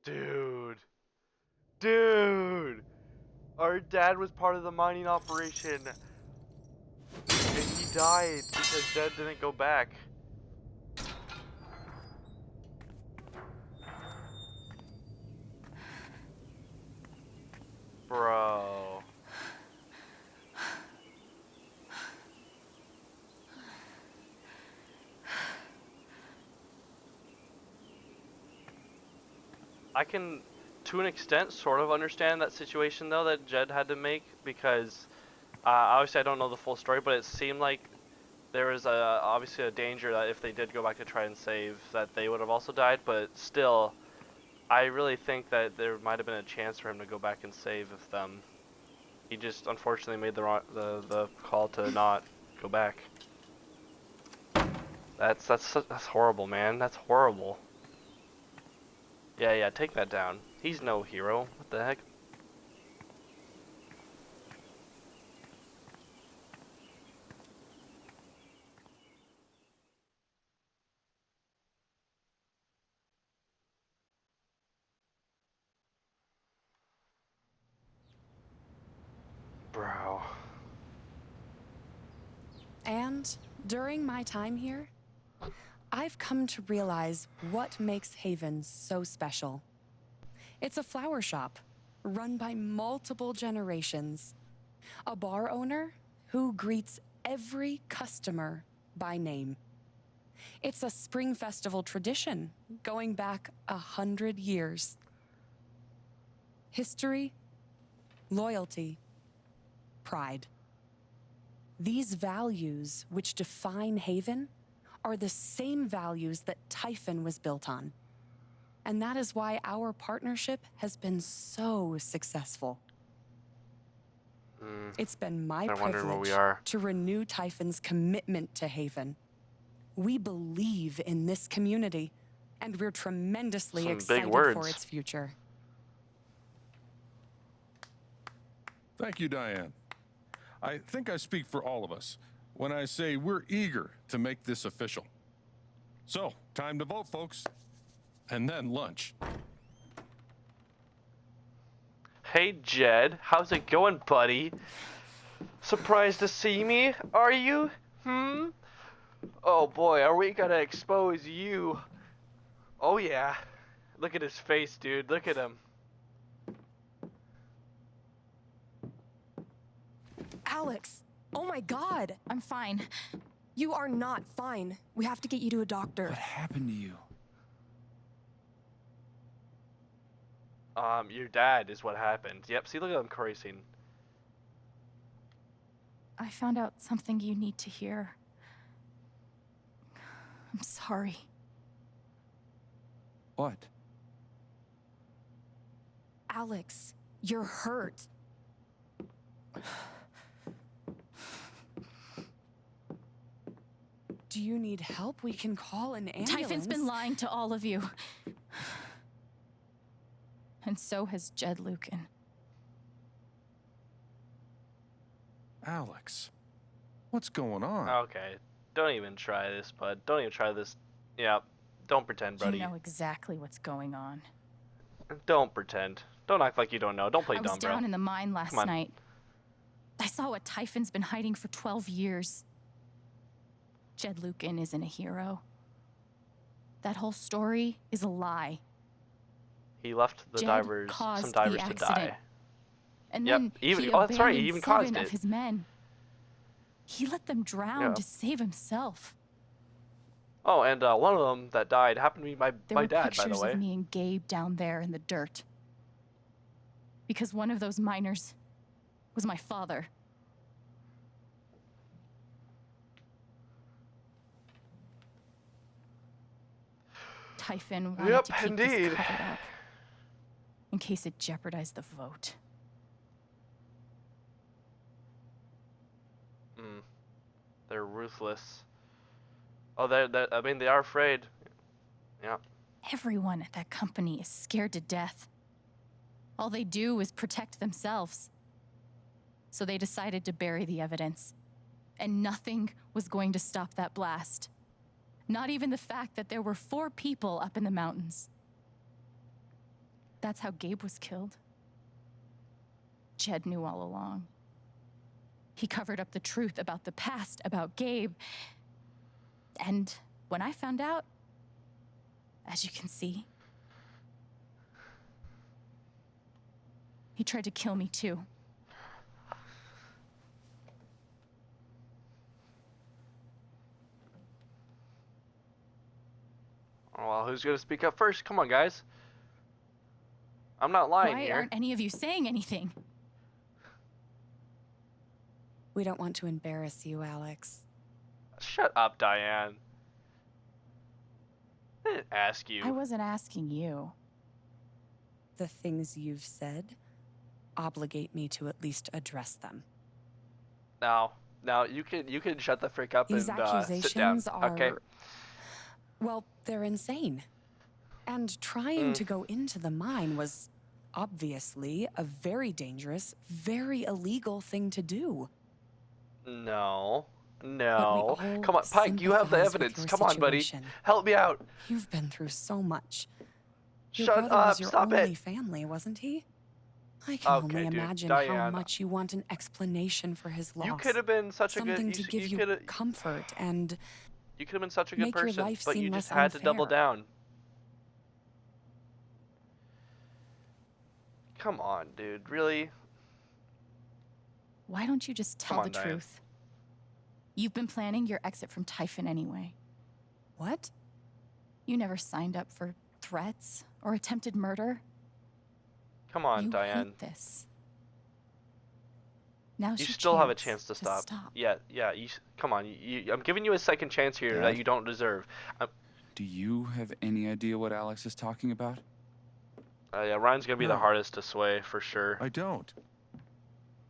Dude! Our dad was part of the mining operation. And he died because Dad didn't go back. Bro. I can, to an extent, sort of understand that situation though that Jed had to make, because obviously I don't know the full story, but it seemed like there was obviously a danger that if they did go back to try and save, that they would have also died. But still, I really think that there might have been a chance for him to go back and save them. He just unfortunately made the call to not go back. That's horrible, man. That's horrible. Yeah, take that down. He's no hero. What the heck? Bro. And during my time here, I've come to realize what makes Haven so special. It's a flower shop run by multiple generations. A bar owner who greets every customer by name. It's a spring festival tradition going back 100 years. History, loyalty, pride. These values which define Haven are the same values that Typhon was built on. And that is why our partnership has been so successful. It's been my privilege to renew Typhon's commitment to Haven. We believe in this community, and we're tremendously excited for its future. Thank you, Diane. I think I speak for all of us when I say we're eager to make this official. So, time to vote, folks. And then lunch. Hey, Jed. How's it going, buddy? Surprised to see me, are you? Oh boy, are we gonna expose you? Oh yeah. Look at his face, dude. Look at him. Alex! Oh my god! I'm fine. You are not fine. We have to get you to a doctor. What happened to you? Your dad is what happened. Yep, see, look at him cursing. I found out something you need to hear. I'm sorry. What? Alex, you're hurt. Do you need help? We can call an ambulance. Typhon's been lying to all of you. And so has Jed Lucan. Alex, what's going on? Okay, don't even try this, bud. Don't even try this. Yeah, don't pretend, buddy. You know exactly what's going on. Don't pretend. Don't act like you don't know. Don't play dumb, bro. I was down in the mine last night. I saw what Typhon's been hiding for 12 years. Jed Lucan isn't a hero. That whole story is a lie. He left the Jed divers, caused some divers the to accident. die. And Yep, then even he oh, that's right. He abandoned even 7 caused of it. his men. He let them drown Yeah. to save himself. Oh, and one of them that died happened to be my There were dad, by pictures the way. of me and Gabe down there in the dirt. Because one of those miners was my father. Typhon wanted to keep this covered up in case it jeopardized the vote. They're ruthless. Oh, I mean, they are afraid. Yeah. Everyone at that company is scared to death. All they do is protect themselves. So they decided to bury the evidence. And nothing was going to stop that blast. Not even the fact that there were 4 people up in the mountains. That's how Gabe was killed. Jed knew all along. He covered up the truth about the past, about Gabe. And when I found out, as you can see, he tried to kill me too. Oh, well, who's gonna speak up first? Come on, guys. I'm not lying Why here. aren't any of you saying anything? We don't want to embarrass you, Alex. Shut up, Diane. I didn't ask you. I wasn't asking you. The things you've said obligate me to at least address them. No, you can shut the frick up These and accusations sit down. are... Okay. Well, they're insane. And trying to go into the mine was obviously a very dangerous, very illegal thing to do. No. But No. we all Come on, Pike, you have the sympathize with evidence. your Come on, buddy. situation. Help me out. You've been through so much. Your Shut brother up. was your Stop only it. family, wasn't he? I can Okay, only dude, imagine how Diane. much you want an explanation for his loss. You could have been such a Something good to give you comfort and you could have been such a good make your person, life but seem you just less had to double unfair. down. Come on, dude. Really? Why don't you just tell Come on, the Diane. truth? You've been planning your exit from Typhon anyway. What? You never signed up for threats or attempted murder. Come on, You Diane. hate this. Now's You your still have a chance chance to stop. stop. Yeah. Come on. I'm giving you a second chance here that Dad? you don't deserve. Do you have any idea what Alex is talking about? Yeah, Ryan's gonna be the No. hardest to sway for sure. I don't.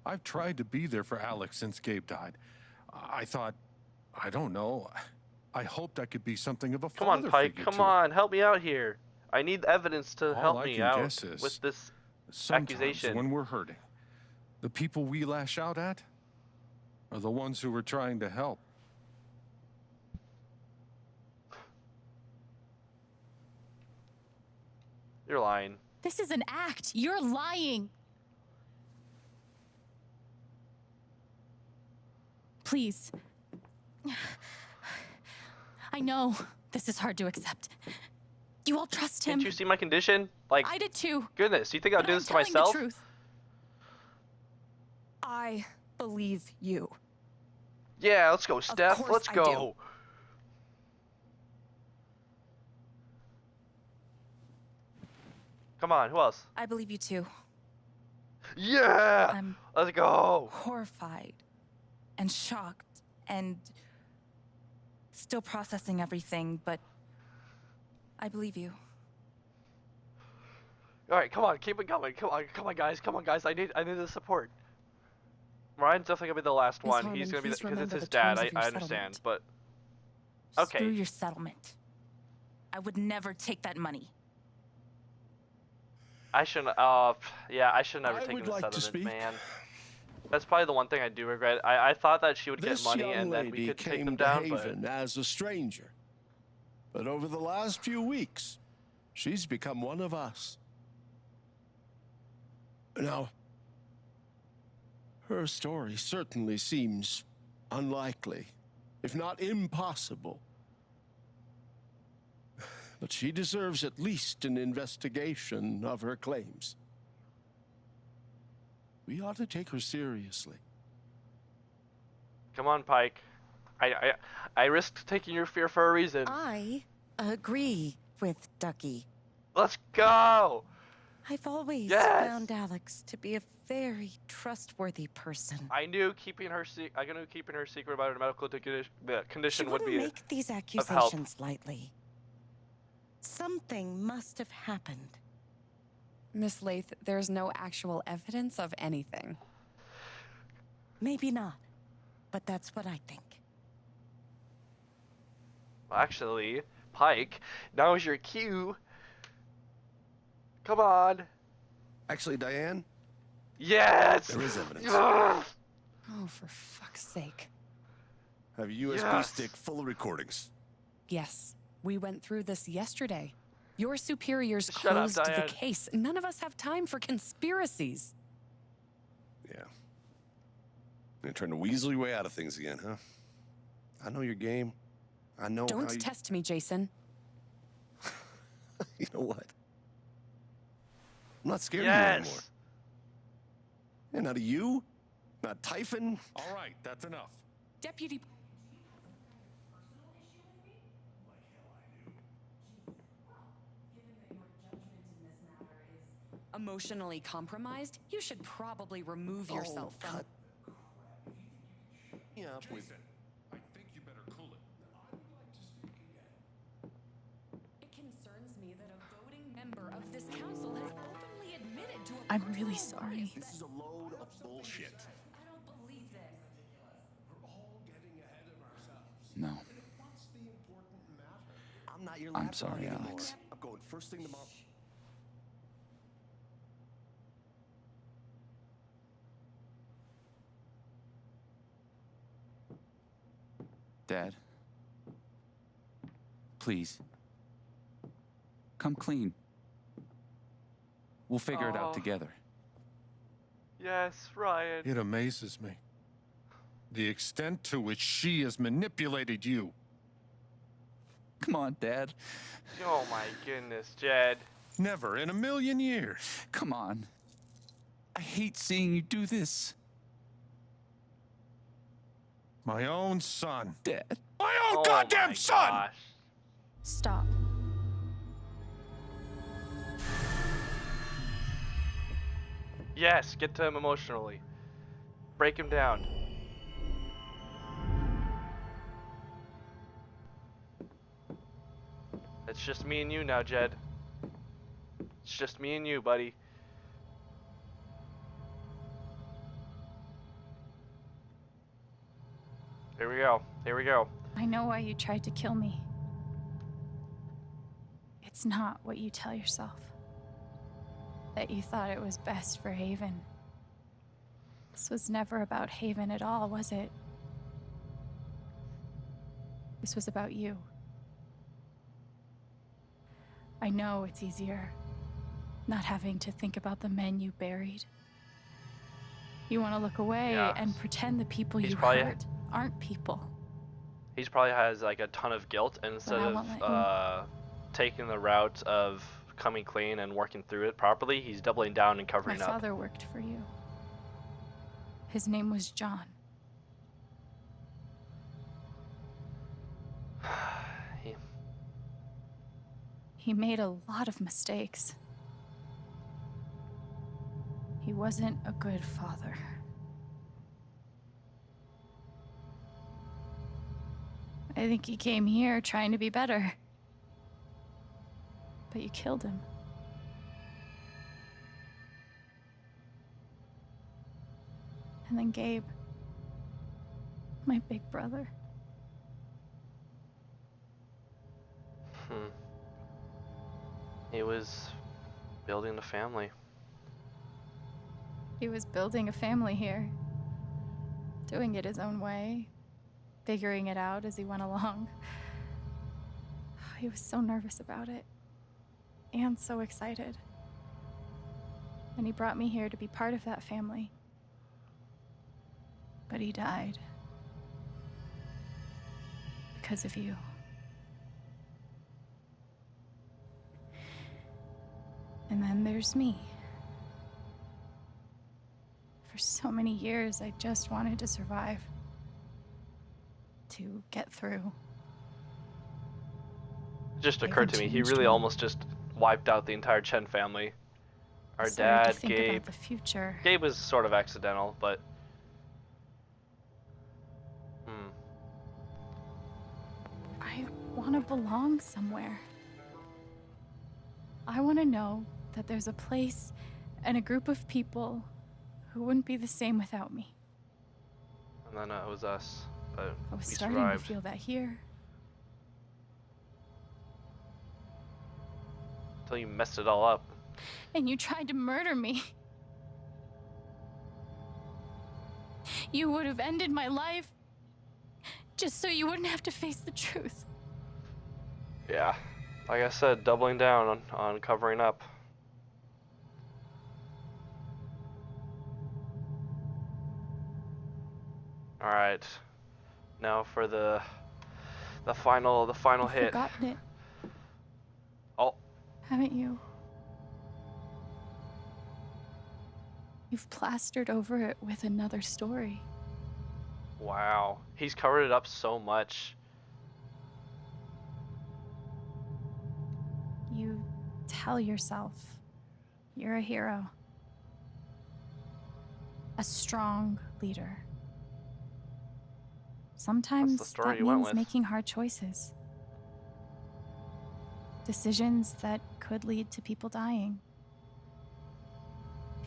I've tried to be there for Alex since Gabe died. I thought, I don't know. I hoped I could be something of a Come on, father Pike. figure Come to her. on, help me out here. I need evidence to All help I me can out guess is with this Sometimes accusation. when we're hurting, the people we lash out at are the ones who are trying to help. You're lying. This is an act. You're lying. Please. I know this is hard to accept. You all trust him. Didn't you see my condition? Like, I did too. goodness, do you think I'll But do I'm this to telling myself? The truth. I believe you. Yeah, let's go, Steph. course Let's I go. Come on, who else? I believe you too. Yeah! I'm Let's go. horrified and shocked and still processing everything, but I believe you. All right, come on, keep it going. Come on, guys. I need the support. Ryan's definitely gonna be the last Miss one. Harmon, He's gonna be please because it's remember his the dad. terms of your I understand, settlement. but Screw okay. your settlement. I would never take that money. I shouldn't. Yeah, I should never I taken would the like to settlement, speak. man. That's probably the one thing I do regret. I thought that she would get This money young and then we lady could take came them to down, but Haven as a stranger. But over the last few weeks, she's become one of us. Now, Her story certainly seems unlikely, if not impossible. But she deserves at least an investigation of her claims. We ought to take her seriously. Come on, Pike. I risked taking your fear for a reason. I agree with Ducky. Let's go! I've always Yes! found Alex to be a very trustworthy person. I knew keeping her secret about her medical condition She would be wouldn't make these of help. accusations lightly. Something must have happened. Miss Lath, there's no actual evidence of anything. Maybe not, but that's what I think. Well, actually, Pike, now is your cue. Come on. Actually, Diane? Yes! There is evidence. Oh, for fuck's sake. Have a USB stick full of recordings. Yes, we went through this yesterday. Your superiors Shut up, closed the Diane. case. None of us have time for conspiracies. Yeah. You're trying to weasel your way out of things again, huh? I know your game. I know how Don't you... test me, Jason. You know what? I'm not scared Yes. of you anymore. And not of you, not Typhon. All right, that's enough. Deputy... Emotionally compromised, you should probably remove yourself from... Cut. Yeah, with... Jason, I think you better cool it. It concerns me that a voting member of this council has openly admitted to a I'm really personal sorry. bias This is a load of bullshit. I don't believe this. We're all getting ahead of ourselves. No. What's the important matter? I'm not your I'm lapdog sorry, anymore. Alex. I'm going first thing tomorrow. Dad. Please. Come clean. We'll figure it Oh. out together. Yes, Ryan. It amazes me. The extent to which she has manipulated you. Come on, Dad. Oh my goodness, Jed. Never in a million years. Come on. I hate seeing you do this. My own son. Dad. My own Oh goddamn my son! gosh. Stop. Yes, get to him emotionally. Break him down. It's just me and you now, Jed. It's just me and you, buddy. Here we go. Here we go. I know why you tried to kill me. It's not what you tell yourself. That you thought it was best for Haven. This was never about Haven at all, was it? This was about you. I know it's easier not having to think about the men you buried. You want to look away Yeah. and pretend the people He's you probably- hurt aren't people. He's probably has like a ton of guilt, and instead I won't let of taking the route of coming clean and working through it properly, he's doubling down and My covering up. father worked for you. His name was John. He- He made a lot of mistakes. He wasn't a good father. I think he came here trying to be better. But you killed him. And then Gabe, my big brother. He was building a family. He was building a family here. Doing it his own way. Figuring it out as he went along. He was so nervous about it. And so excited. And he brought me here to be part of that family. But he died. Because of you. And then there's me. For so many years, I just wanted to survive. To get through. It just Haven occurred to me, he changed really me. almost just wiped out the entire Chen family. Our I started dad, to think Gabe. about the future. Gabe was sort of accidental, but... I want to belong somewhere. I want to know that there's a place and a group of people who wouldn't be the same without me. And then it was us, but I was we starting survived. to feel that here. Until you messed it all up. And you tried to murder me. You would have ended my life just so you wouldn't have to face the truth. Yeah. Like I said, doubling down on covering up. Alright. Now for the final You've hit. forgotten it, Oh, haven't you? You've plastered over it with another story. wow. He's covered it up so much. You tell yourself you're a hero. A strong leader. Sometimes story that you went means with. making hard choices. Decisions that could lead to people dying.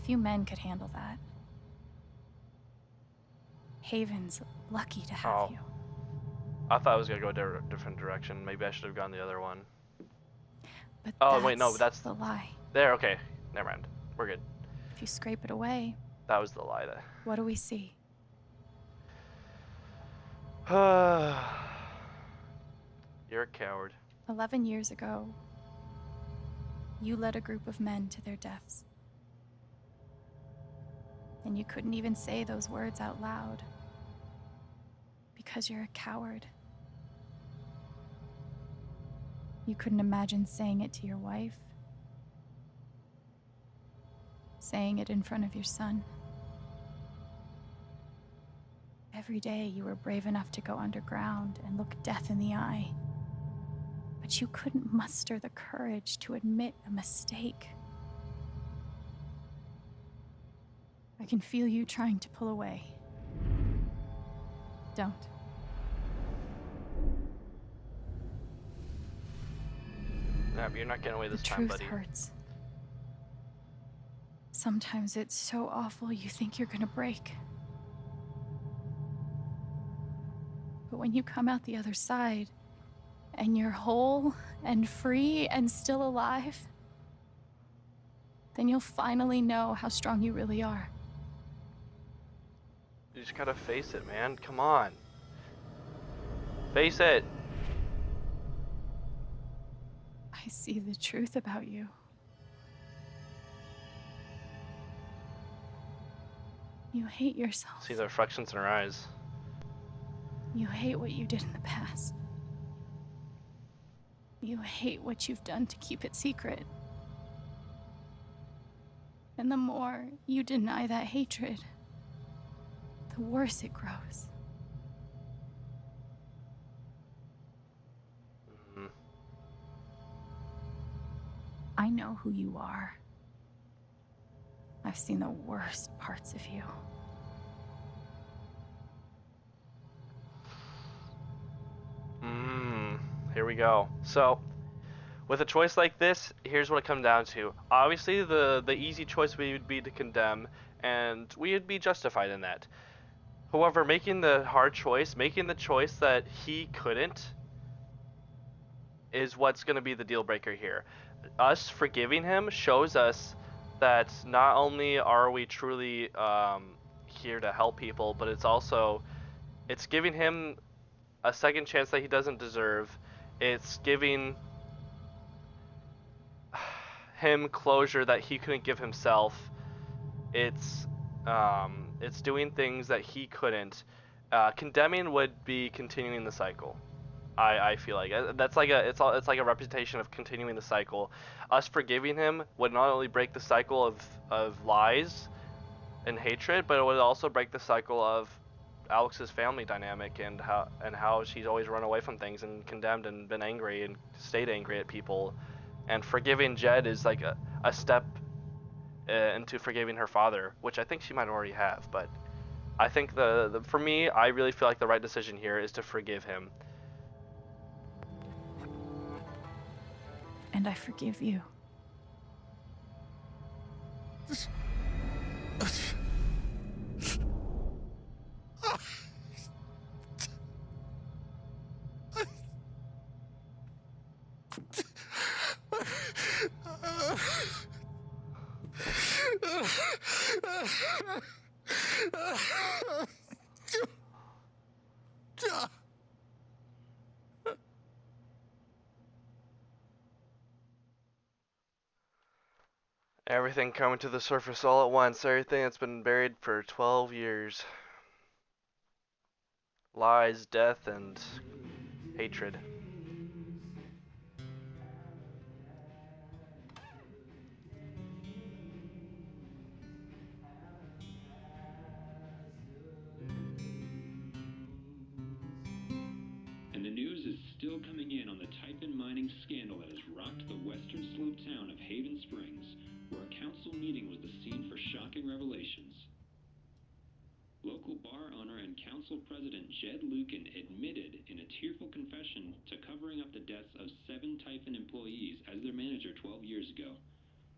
Few men could handle that. Haven's lucky to have you. I thought I was gonna go a different direction. Maybe I should have gone the other one. But Oh wait, no, that's the lie. there. Okay, never mind. We're good. If you scrape it away, That was the lie. what do we see? You're a coward. 11 years ago, you led a group of men to their deaths. And you couldn't even say those words out loud. Because you're a coward. You couldn't imagine saying it to your wife. Saying it in front of your son. Every day you were brave enough to go underground and look death in the eye. But you couldn't muster the courage to admit a mistake. I can feel you trying to pull away. Don't. Nah, but you're not getting away this The time, truth buddy. hurts. Sometimes it's so awful you think you're gonna break. But when you come out the other side, and you're whole and free and still alive, then you'll finally know how strong you really are. You just gotta face it, man. Come on. Face it. I see the truth about you. You hate yourself. See the reflections in her eyes. You hate what you did in the past. You hate what you've done to keep it secret. And the more you deny that hatred, the worse it grows. I know who you are. I've seen the worst parts of you. Here we go. So, with a choice like this, here's what it comes down to. Obviously, the easy choice would be to condemn, and we would be justified in that. However, making the hard choice, making the choice that he couldn't, is what's going to be the deal breaker here. Us forgiving him shows us that not only are we truly here to help people, but it's giving him a second chance that he doesn't deserve. It's giving him closure that he couldn't give himself. It's It's doing things that he couldn't. Condemning would be continuing the cycle. I feel like that's like it's like a representation of continuing the cycle. Us forgiving him would not only break the cycle of lies and hatred, but it would also break the cycle of Alex's family dynamic and how she's always run away from things and condemned and been angry and stayed angry at people. And forgiving Jed is like a step into forgiving her father, which I think she might already have. But I think for me, I really feel like the right decision here is to forgive him. And I forgive you. Everything coming to the surface all at once. Everything that's been buried for 12 years. Lies, death, and hatred. And the news is still coming in on the Typhon mining scandal that has rocked the western slope town of Haven Springs, where a council meeting was the scene for shocking revelations. Local bar owner and council president Jed Lucan admitted in a tearful confession to covering up the deaths of 7 Typhon employees as their manager 12 years ago.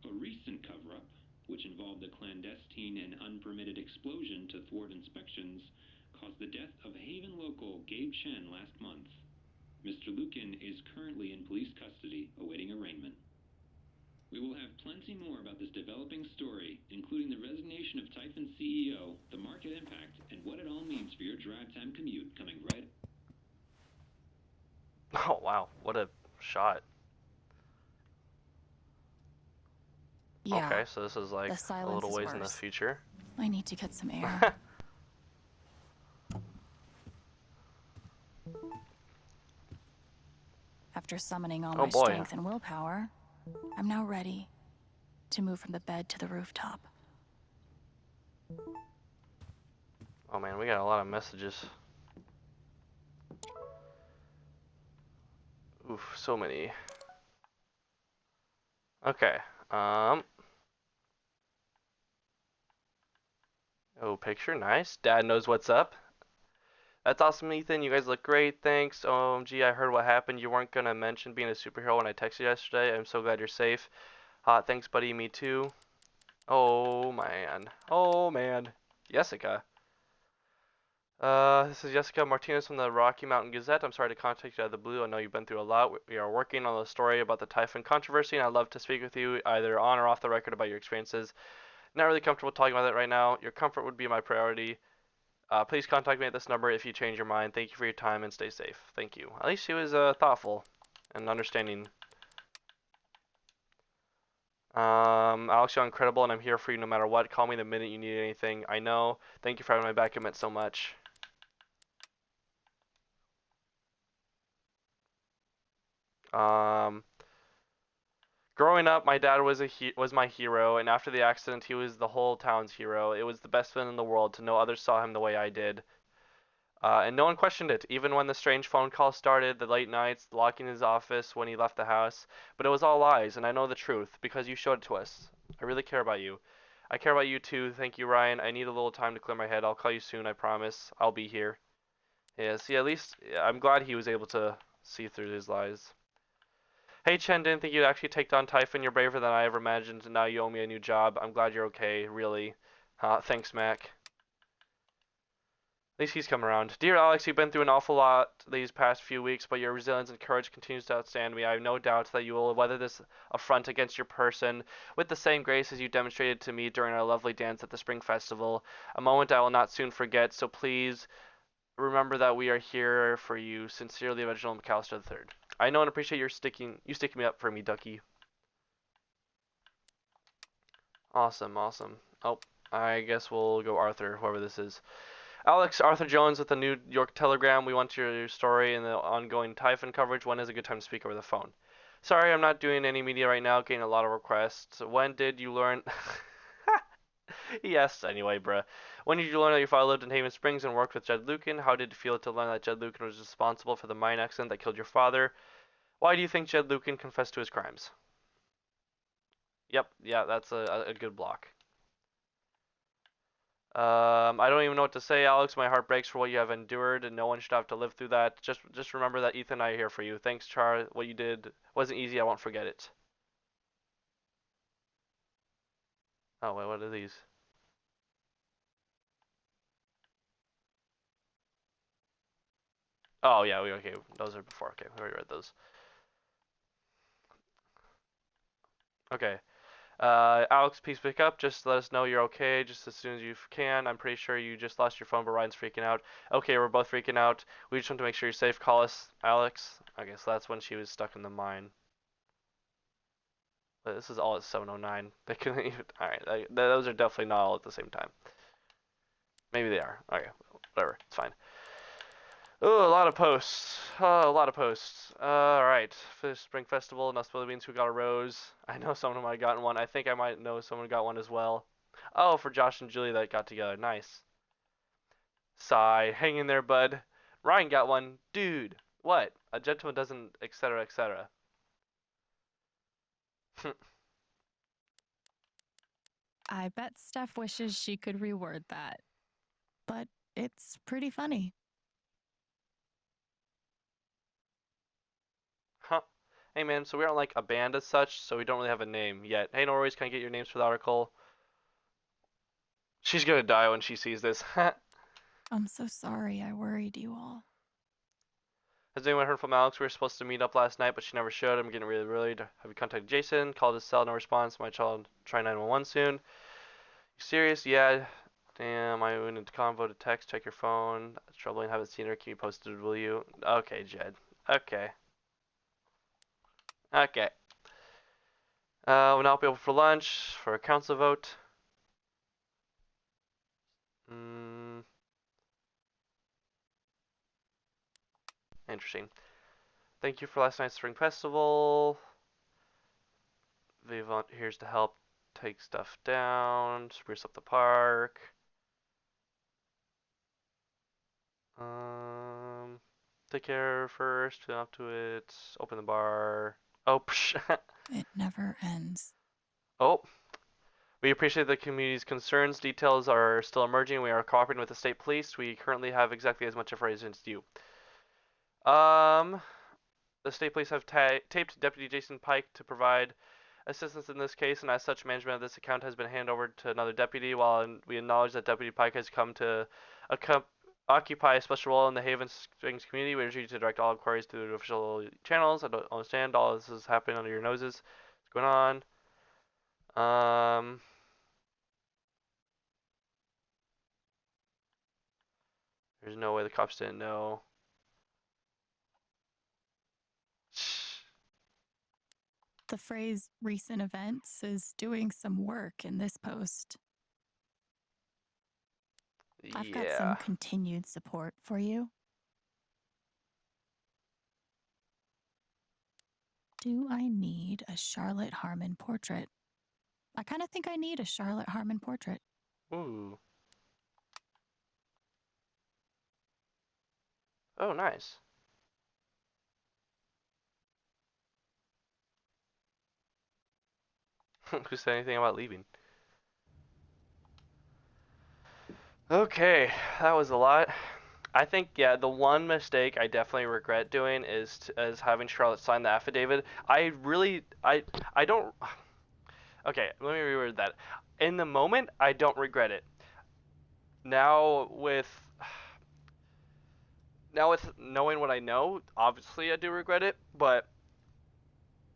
A recent cover-up, which involved a clandestine and unpermitted explosion to thwart inspections, caused the death of Haven local Gabe Chen last month. Mr. Lucan is currently in police custody, awaiting arraignment. We will have plenty more about this developing story, including the resignation of Typhon CEO, the market impact, and what it all means for your drive time commute coming right. Oh wow, what a shot. Yeah, okay, so this is like the a silence little is ways in the worse. future. I need to get some air. After summoning all Oh my boy. strength and willpower, I'm now ready to move from the bed to the rooftop. Oh man, we got a lot of messages. Oof, so many. Okay. Oh, picture, nice. Dad knows what's up. That's awesome, Ethan. You guys look great. Thanks. OMG, I heard what happened. You weren't gonna mention being a superhero when I texted you yesterday. I'm so glad you're safe. Thanks, buddy. Me too. Oh man. Oh man. Jessica. This is Jessica Martinez from the Rocky Mountain Gazette. I'm sorry to contact you out of the blue. I know you've been through a lot. We are working on the story about the Typhon controversy, and I'd love to speak with you either on or off the record about your experiences. Not really comfortable talking about that right now. Your comfort would be my priority. Please contact me at this number if you change your mind. Thank you for your time and stay safe. Thank you. At least she was thoughtful and understanding. Alex, you're incredible, and I'm here for you no matter what. Call me the minute you need anything. I know. Thank you for having my back. It meant so much. Growing up, my dad was my hero, and after the accident, he was the whole town's hero. It was the best feeling in the world to know others saw him the way I did. And no one questioned it, even when the strange phone calls started, the late nights, locking his office when he left the house. But it was all lies, and I know the truth, because you showed it to us. I really care about you. I care about you too. Thank you, Ryan. I need a little time to clear my head. I'll call you soon, I promise. I'll be here. Yeah, see, at least I'm glad he was able to see through his lies. Hey Chen, didn't think you'd actually take on Typhon. You're braver than I ever imagined, and now you owe me a new job. I'm glad you're okay, really. Thanks, Mac. At least he's come around. Dear Alex, you've been through an awful lot these past few weeks, but your resilience and courage continues to outstand me. I have no doubt that you will weather this affront against your person with the same grace as you demonstrated to me during our lovely dance at the Spring Festival, a moment I will not soon forget, so please remember that we are here for you. Sincerely, Reginald McAllister III. I know and appreciate you sticking me up for me, Ducky. Awesome, awesome. Oh, I guess we'll go Arthur, whoever this is. Alex, Arthur Jones with the New York Telegram. We want your story and the ongoing Typhon coverage. When is a good time to speak over the phone? Sorry, I'm not doing any media right now, getting a lot of requests. When did you learn... Yes, anyway, bruh. When did you learn that your father lived in Haven Springs and worked with Jed Lucan? How did it feel to learn that Jed Lucan was responsible for the mine accident that killed your father? Why do you think Jed Lucan confessed to his crimes? Yep, yeah, that's a good block. I don't even know what to say, Alex. My heart breaks for what you have endured, and no one should have to live through that. Just remember that Ethan and I are here for you. Thanks, Char. What you did wasn't easy. I won't forget it. Oh, wait, what are these? Oh, yeah, okay. Those are before. Okay, we already read those. Okay. Alex, please pick up. Just let us know you're okay just as soon as you can. I'm pretty sure you just lost your phone, but Ryan's freaking out. Okay, we're both freaking out. We just want to make sure you're safe. Call us, Alex. Okay, so that's when she was stuck in the mine. But this is all at 7:09. They couldn't even. Alright, those are definitely not all at the same time. Maybe they are. Okay, whatever. It's fine. Oh, a lot of posts. Oh, a lot of posts. Alright. For Spring Festival, not Spilly Beans, who got a rose. I know someone might have gotten one. I think I might know someone who got one as well. Oh, for Josh and Julie that got together. Nice. Sigh. Hang in there, bud. Ryan got one. Dude. What? A gentleman doesn't, etc., etc. I bet Steph wishes she could reword that. But it's pretty funny. Huh. Hey man, so we aren't like a band as such, so we don't really have a name yet. Hey Norris, can I get your names for the article? She's gonna die when she sees this. I'm so sorry I worried you all. Has anyone heard from Alex? We were supposed to meet up last night, but she never showed. I'm getting really worried. Have you contacted Jason? Called his cell, no response. My child try 911 soon. You serious? Yeah. Damn, I went into convo to text. Check your phone. It's troubling. Haven't seen her. Can you post it, will you? Okay, Jed. Okay. Okay. We'll now be open for lunch for a council vote. Interesting. Thank you for last night's Spring Festival. Vivant here's to help take stuff down, spruce up the park. Take care first, turn up to it, open the bar. Oh, psh. It never ends. Oh. We appreciate the community's concerns. Details are still emerging. We are cooperating with the state police. We currently have exactly as much information as you. The state police have taped Deputy Jason Pike to provide assistance in this case, and as such, management of this account has been handed over to another deputy. While we acknowledge that Deputy Pike has come to occupy a special role in the Haven Springs community, we urge you to direct all inquiries to the official channels. I don't understand. All this is happening under your noses. What's going on? There's no way the cops didn't know. The phrase recent events is doing some work in this post. I've got some continued support for you. Do I need a Charlotte Harmon portrait? I kind of think I need a Charlotte Harmon portrait. Ooh. Oh, nice. Who said anything about leaving? Okay, that was a lot. I think, yeah, the one mistake I definitely regret doing is having Charlotte sign the affidavit. I don't. Okay, let me reword that. In the moment, I don't regret it. Now with knowing what I know, obviously I do regret it, but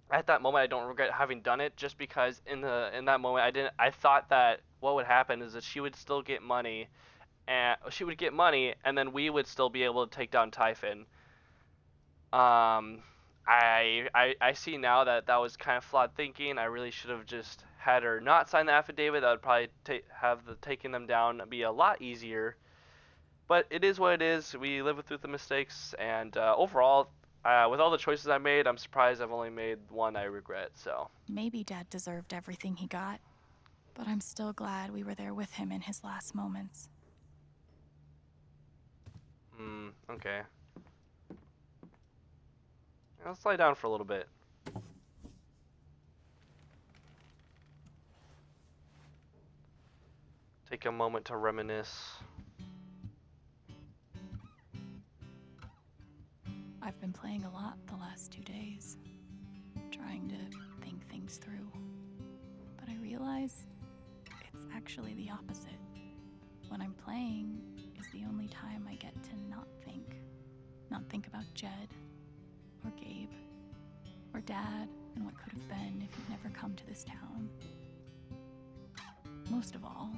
at that moment I don't regret having done it, just because in that moment I thought that what would happen is that she would still get money, and then we would still be able to take down Typhon. I see now that was kind of flawed thinking. I really should have just had her not sign the affidavit, that would probably have taking them down be a lot easier. But it is what it is. We live through the mistakes, and overall, with all the choices I made, I'm surprised I've only made one I regret. So Maybe Dad deserved everything he got, but I'm still glad we were there with him in his last moments. Okay. Let's lie down for a little bit. Take a moment to reminisce. I've been playing a lot the last 2 days, trying to think things through. But I realize it's actually the opposite. When I'm playing is the only time I get to not think. Not think about Jed, or Gabe, or Dad, and what could have been if he'd never come to this town. Most of all,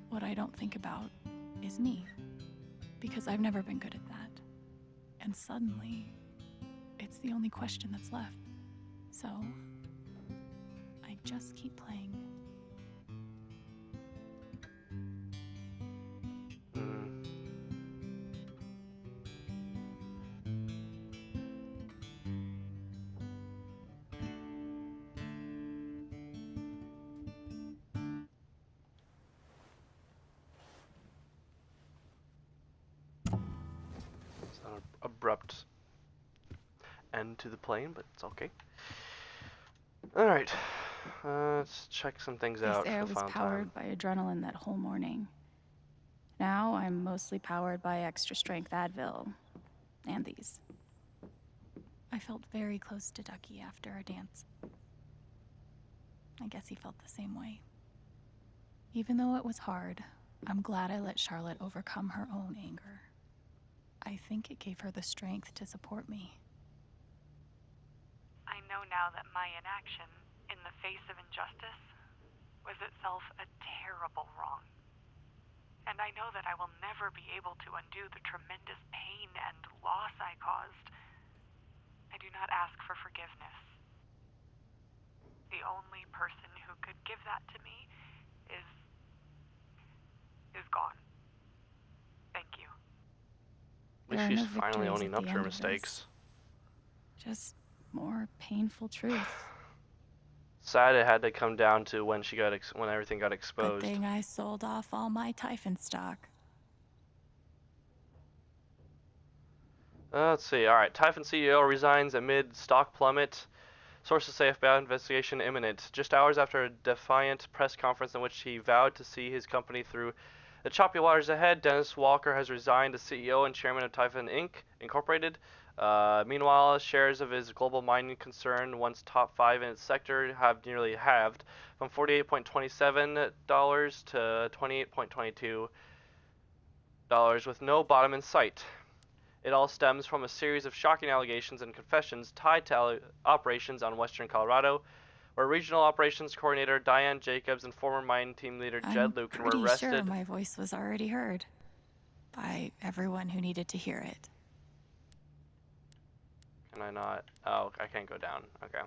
what I don't think about is me, because I've never been good at that. And suddenly, it's the only question that's left. So, I just keep playing. It's an abrupt end to the plane, but it's okay. Alright, let's check some things out. This air for the was final powered time. by adrenaline that whole morning. Now I'm mostly powered by extra strength Advil and these. I felt very close to Ducky after our dance. I guess he felt the same way. Even though it was hard, I'm glad I let Charlotte overcome her own anger. I think it gave her the strength to support me. I know now that my inaction, in the face of injustice, was itself a terrible wrong. And I know that I will never be able to undo the tremendous pain and loss I caused. I do not ask for forgiveness. The only person who could give that to me is gone. Thank you. At least she's finally owning up to her mistakes. Just more painful truth. Sad it had to come down to when she got when everything got Good exposed. thing I sold off all my Typhon stock. Let's see. All right, Typhon CEO resigns amid stock plummet. Sources say FBI investigation imminent. Just hours after a defiant press conference in which he vowed to see his company through the choppy waters ahead, Dennis Walker has resigned as CEO and chairman of Typhon Incorporated. Meanwhile, shares of his global mining concern, once top 5 in its sector, have nearly halved from $48.27 to $28.22, with no bottom in sight. It all stems from a series of shocking allegations and confessions tied to operations on Western Colorado, where regional operations coordinator Diane Jacobs and former mine team leader Jed Lucan were arrested. Pretty sure my voice was already heard by everyone who needed to hear it. Can I not? Oh, I can't go down. Okay.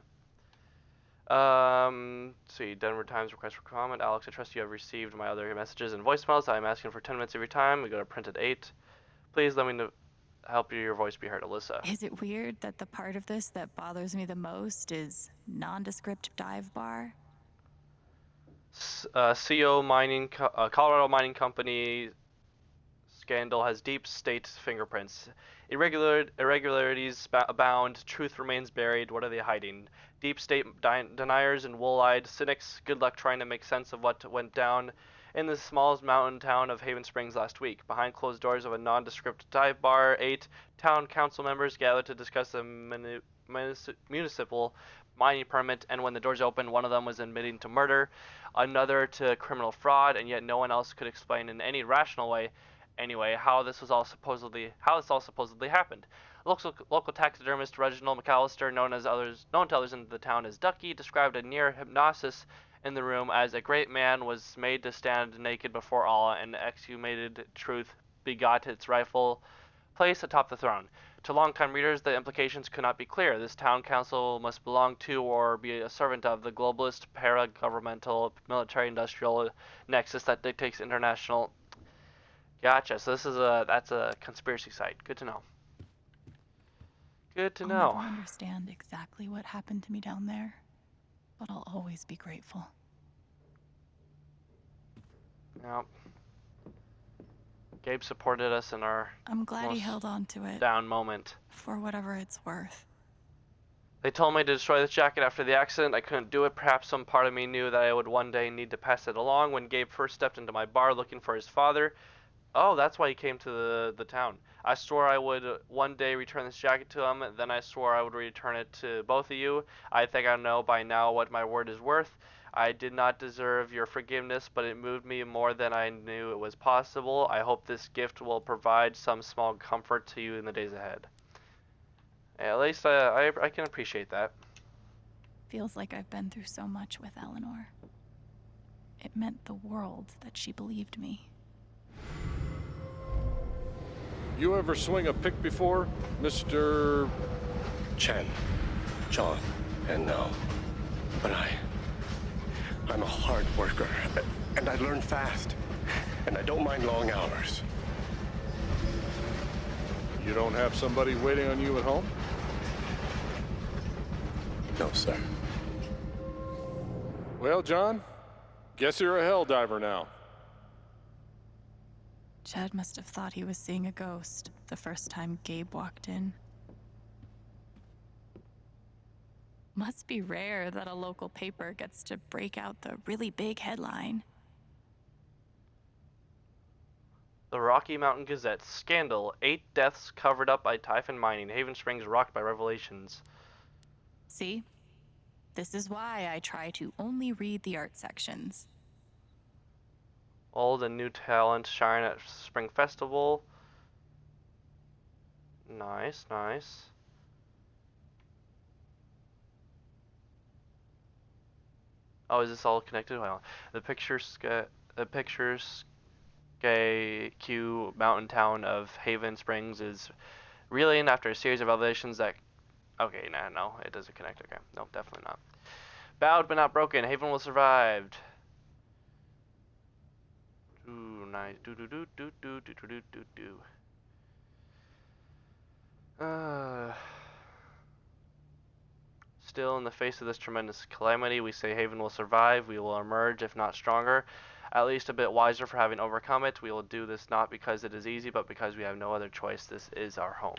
See, Denver Times request for comment. Alex, I trust you have received my other messages and voicemails. I'm asking for 10 minutes every time. We go to print at 8. Please let me know. Help your voice be heard, Alyssa. Is it weird that the part of this that bothers me the most is nondescript dive bar? CO mining, Colorado Mining Company scandal has deep state fingerprints. Irregularities abound. Truth remains buried. What are they hiding? Deep state deniers and wool-eyed cynics. Good luck trying to make sense of what went down in the smallest mountain town of Haven Springs last week. Behind closed doors of a nondescript dive bar, 8 town council members gathered to discuss a municipal mining permit, and when the doors opened, one of them was admitting to murder, another to criminal fraud, and yet no one else could explain in any rational way anyway how this all supposedly happened. Local taxidermist Reginald McAllister, known to others in the town as Ducky, described a near hypnosis in the room as a great man was made to stand naked before all, and exhumated truth begot its rightful place atop the throne. To longtime readers, the implications could not be clear. This town council must belong to or be a servant of the globalist, para-governmental, military-industrial nexus that dictates international. Gotcha. So that's a conspiracy site. Good to know. Good to know. I'll never understand exactly what happened to me down there, but I'll always be grateful. Yep. Gabe supported us in our I'm glad he most held on to it. down moment. For whatever it's worth. They told me to destroy this jacket after the accident. I couldn't do it. Perhaps some part of me knew that I would one day need to pass it along. When Gabe first stepped into my bar looking for his father, oh, that's why he came to the town. I swore I would one day return this jacket to him. Then I swore I would return it to both of you. I think I know by now what my word is worth. I did not deserve your forgiveness, but it moved me more than I knew it was possible. I hope this gift will provide some small comfort to you in the days ahead. At least I can appreciate that. Feels like I've been through so much with Eleanor. It meant the world that she believed me. You ever swing a pick before, Mr. Chen, John, and no. But I'm a hard worker, and I learn fast, and I don't mind long hours. You don't have somebody waiting on you at home? No, sir. Well, John, guess you're a hell diver now. Chad must have thought he was seeing a ghost the first time Gabe walked in. Must be rare that a local paper gets to break out the really big headline. The Rocky Mountain Gazette. Scandal. 8 deaths covered up by Typhon Mining. Haven Springs rocked by revelations. See? This is why I try to only read the art sections. Old and new talent shine at Spring Festival. Nice, nice. Oh, is this all connected? Well, the pictures Q mountain town of Haven Springs is reeling after a series of revelations that. Okay, no, it doesn't connect. Okay, no, definitely not. Bowed but not broken. Haven will survive. Ooh, nice. Still, in the face of this tremendous calamity, we say Haven will survive. We will emerge, if not stronger, at least a bit wiser for having overcome it. We will do this not because it is easy, but because we have no other choice. This is our home.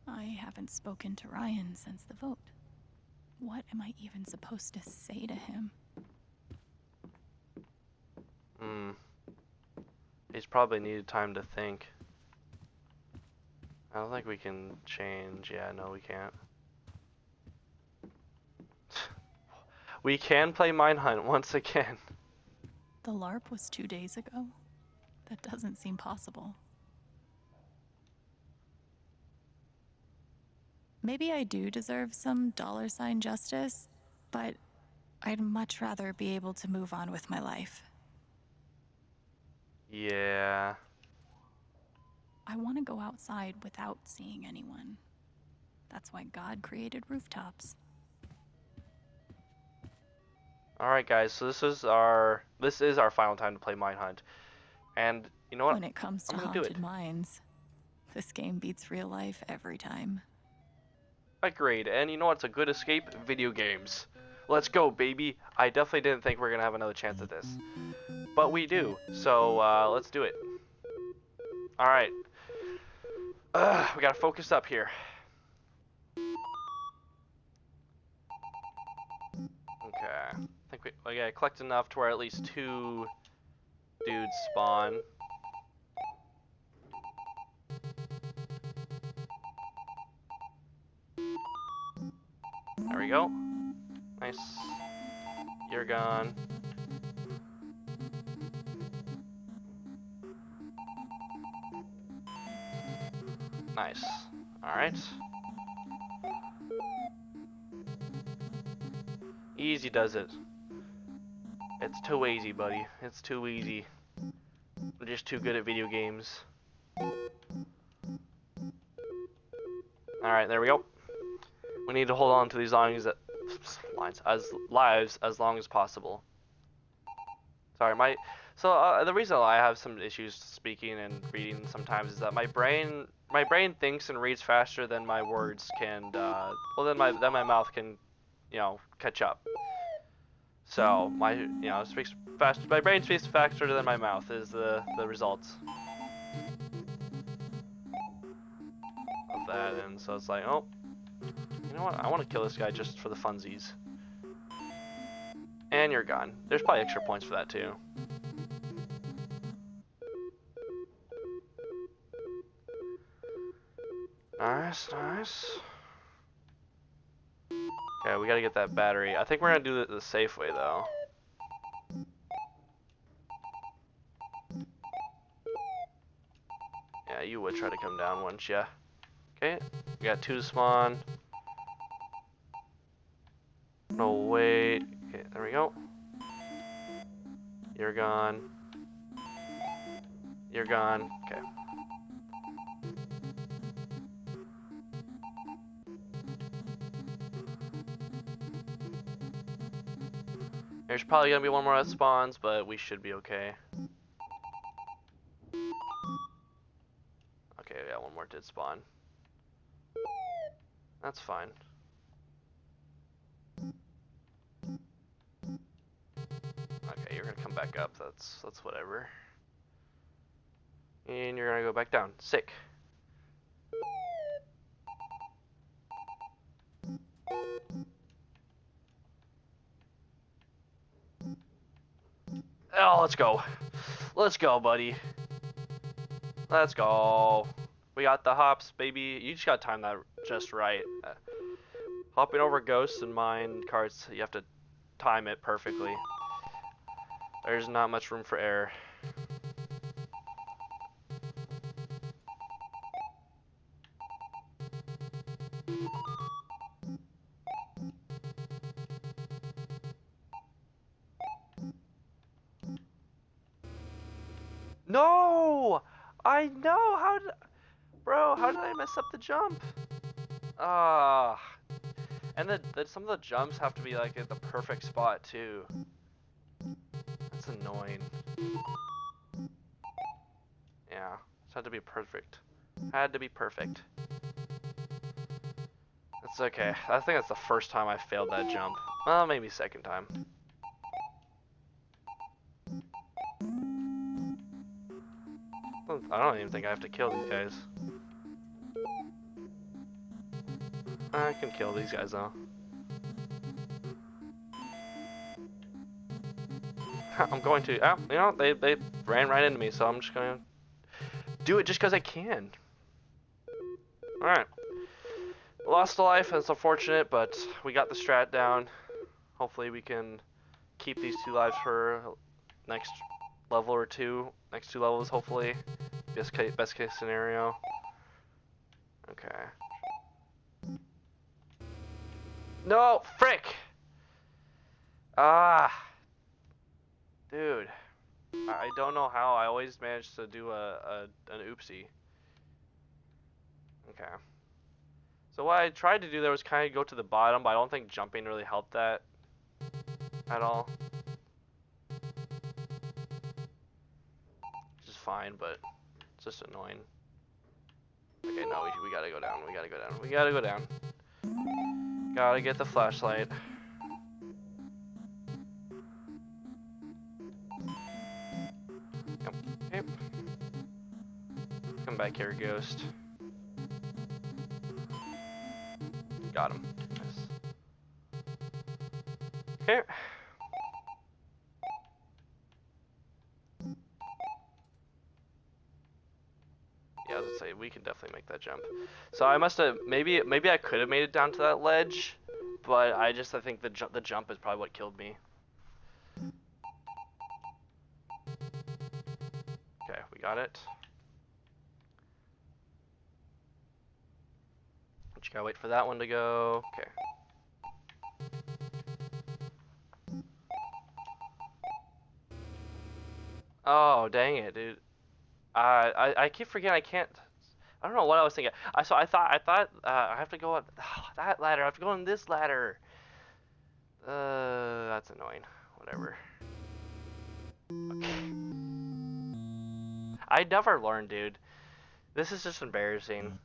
I haven't spoken to Ryan since the vote. What am I even supposed to say to him? He's probably needed time to think. I don't think we can change. Yeah, no, we can't. We can play Minehunt once again. The LARP was 2 days ago? That doesn't seem possible. Maybe I do deserve some $ justice, but I'd much rather be able to move on with my life. Yeah. I want to go outside without seeing anyone. That's why God created rooftops. Alright guys, so this is our final time to play Minehunt. And you know what? When it comes to haunted mines, this game beats real life every time. Agreed. And you know what's a good escape? Video games. Let's go, baby. I definitely didn't think we were gonna have another chance at this. But we do. So let's do it. Alright. We gotta focus up here. Okay. I think we gotta collect enough to where at least 2 dudes spawn. There we go. Nice. You're gone. Nice. Alright. Easy does it. It's too easy, buddy. It's too easy. I'm just too good at video games. Alright, there we go. We need to hold on to these lives as long as possible. Sorry, the reason I have some issues speaking and reading sometimes is that my brain thinks and reads faster than my words can. Than my mouth can, catch up. So speaks fast. My brain speaks faster than my mouth is the results of that, and so it's like, oh, you know what? I want to kill this guy just for the funsies. And you're gone. There's probably extra points for that too. Nice. Okay, we gotta get that battery. I think we're gonna do the safe way though. Yeah, you would try to come down, wouldn't ya? Okay, we got 2 to spawn. No, wait. Okay, there we go. You're gone. You're gone. Okay. There's probably gonna be one more that spawns, but we should be okay. Okay, yeah, one more did spawn. That's fine. Okay, you're gonna come back up. That's whatever. And you're gonna go back down. Sick. Oh, let's go. Let's go, buddy. Let's go. We got the hops, baby. You just gotta time that just right. Hopping over ghosts and mine carts, you have to time it perfectly. There's not much room for error. No! I know! Bro, how did I mess up the jump? And some of the jumps have to be like at the perfect spot too. That's annoying. Yeah, it had to be perfect. Had to be perfect. It's okay. I think that's the first time I failed that jump. Well, maybe second time. I don't even think I have to kill these guys. I can kill these guys though. I'm going to. They ran right into me, so I'm just gonna do it just because I can. All right. Lost a life, and it's unfortunate, but we got the strat down. Hopefully, we can keep these 2 lives for next level or 2. Next 2 levels, hopefully. Best case scenario. Okay. No, frick! Dude. I don't know how. I always manage to do an oopsie. Okay. So what I tried to do there was kind of go to the bottom, but I don't think jumping really helped that at all. Which is fine, but it's just annoying. Okay, no, we gotta go down. We gotta go down. We gotta go down. Gotta get the flashlight. Okay. Come back here, ghost. Got him. Nice. Okay. Yeah, I was gonna say we can definitely make that jump. So I must have maybe I could have made it down to that ledge, but I think the jump is probably what killed me. Okay, we got it. Just gotta wait for that one to go. Okay. Oh, dang it, dude. I keep forgetting I can't. I don't know what I was thinking. I thought I have to go up that ladder. I have to go on this ladder. That's annoying. Whatever. Okay. I never learn, dude. This is just embarrassing.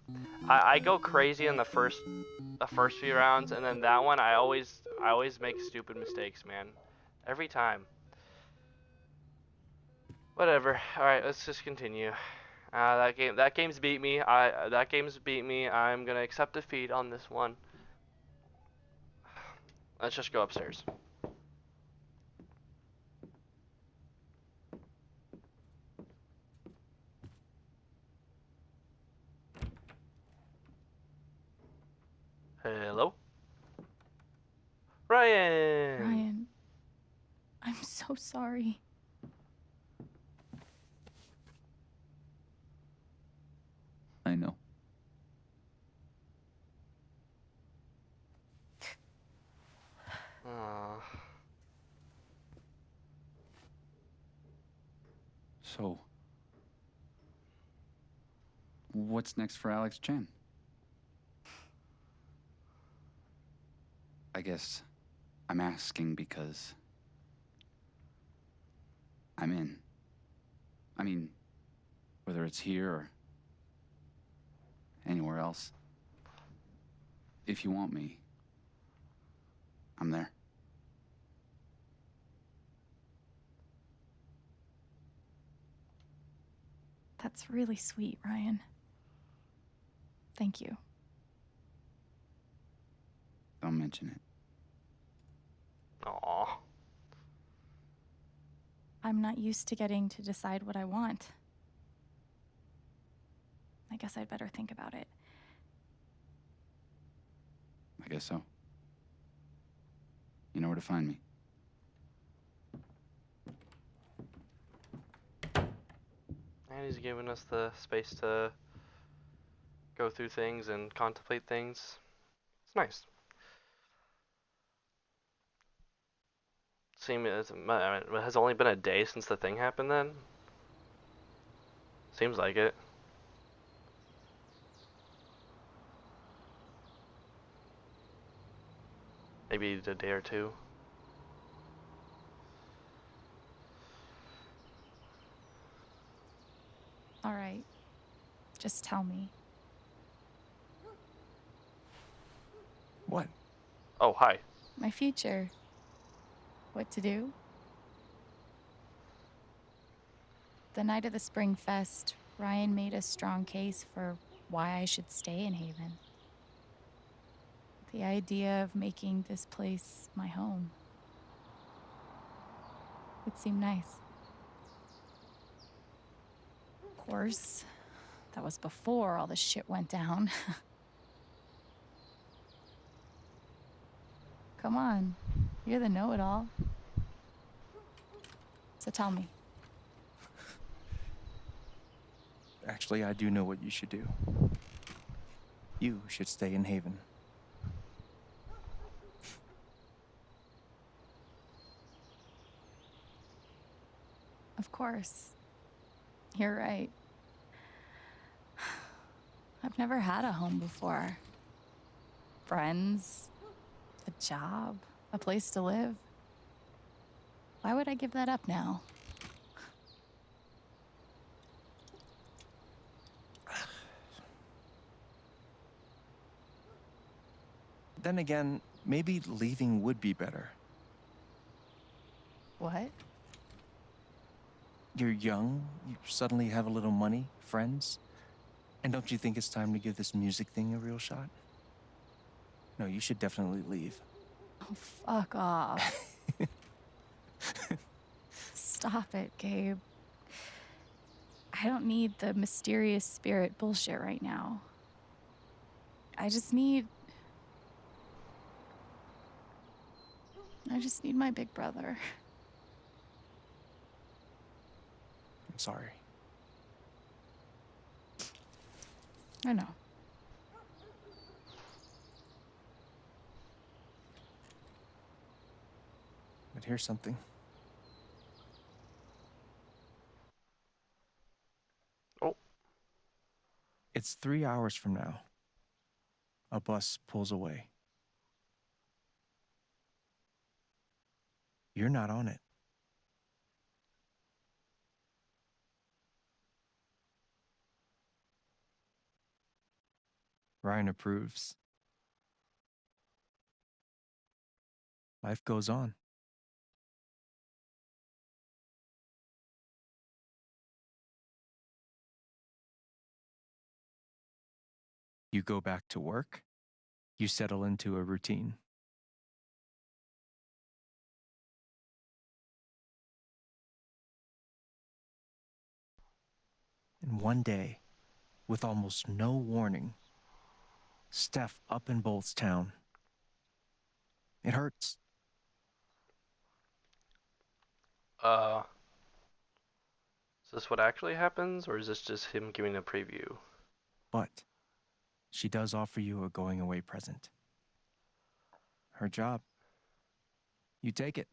I go crazy in the first few rounds, and then that one I always make stupid mistakes, man. Every time. Whatever. All right, let's just continue. That game's beat me. That game's beat me. I'm gonna accept defeat on this one. Let's just go upstairs. Hello? Ryan! Ryan, I'm so sorry. I know. So, what's next for Alex Chen? I guess I'm asking because I'm in. I mean, whether it's here or anywhere else. If you want me, I'm there. That's really sweet, Ryan. Thank you. Don't mention it. Aww. I'm not used to getting to decide what I want. I guess I'd better think about it. I guess so. You know where to find me. And he's giving us the space to go through things and contemplate things. It's nice. It has only been a day since the thing happened then? Seems like it. Maybe a day or two. All right. Just tell me. What? Oh, hi. My future. What to do? The night of the Spring Fest, Ryan made a strong case for why I should stay in Haven. The idea of making this place my home. It seemed nice. Of course, that was before all the shit went down. Come on, you're the know-it-all. So tell me. Actually, I do know what you should do. You should stay in Haven. Of course. You're right. I've never had a home before. Friends, a job, a place to live. Why would I give that up now? Then again, maybe leaving would be better. What? You're young, you suddenly have a little money, friends. And don't you think it's time to give this music thing a real shot? No, you should definitely leave. Oh, fuck off. Stop it, Gabe. I don't need the mysterious spirit bullshit right now. I just need my big brother. I'm sorry. I know. But here's something. It's 3 hours from now. A bus pulls away. You're not on it. Ryan approves. Life goes on. You go back to work. You settle into a routine. And one day, with almost no warning, Steph up and bolts town. It hurts. Is this what actually happens, or is this just him giving a preview? But she does offer you a going away present. Her job. You take it.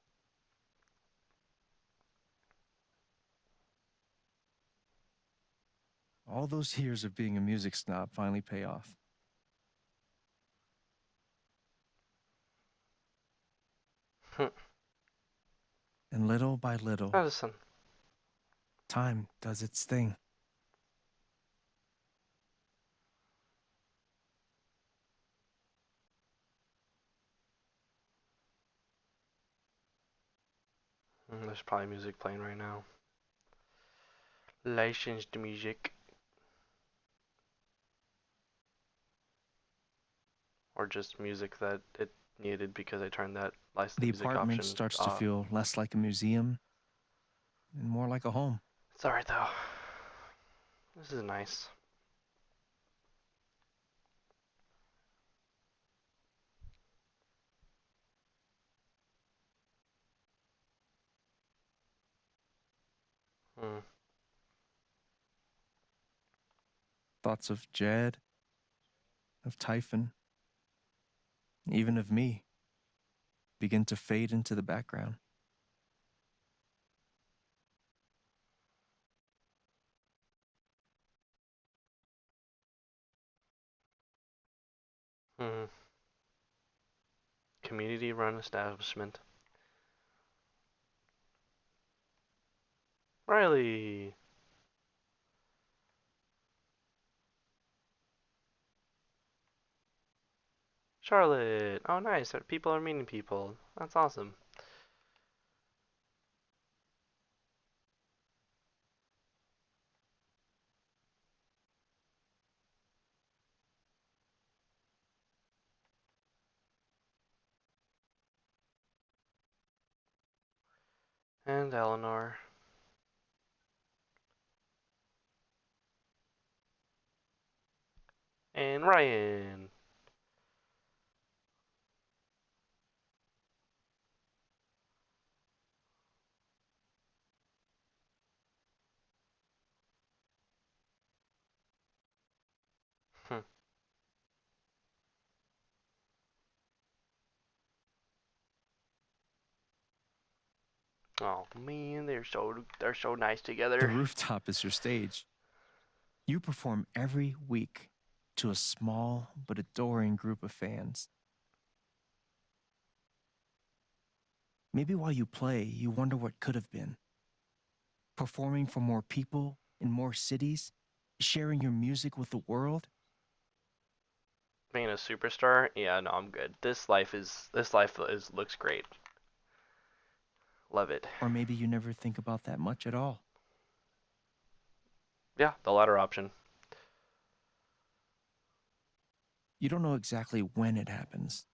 All those years of being a music snob finally pay off. And little by little, Madison. Time does its thing. There's probably music playing right now. Licensed music. Or just music that it needed because I turned that licensed The music apartment option starts to off. feel less like a museum and more like a home. It's alright though. This is nice. Thoughts of Jed, of Typhon, even of me, begin to fade into the background. Community-run establishment. Riley. Charlotte. Oh, nice. People are meeting people. That's awesome. And Eleanor. And Ryan. Oh man, they're so nice together. The rooftop is your stage. You perform every week to a small but adoring group of fans. Maybe while you play, you wonder what could have been. Performing for more people in more cities, sharing your music with the world. Being a superstar, yeah, no, I'm good. This life looks great. Love it. Or maybe you never think about that much at all. Yeah, the latter option. You don't know exactly when it happens.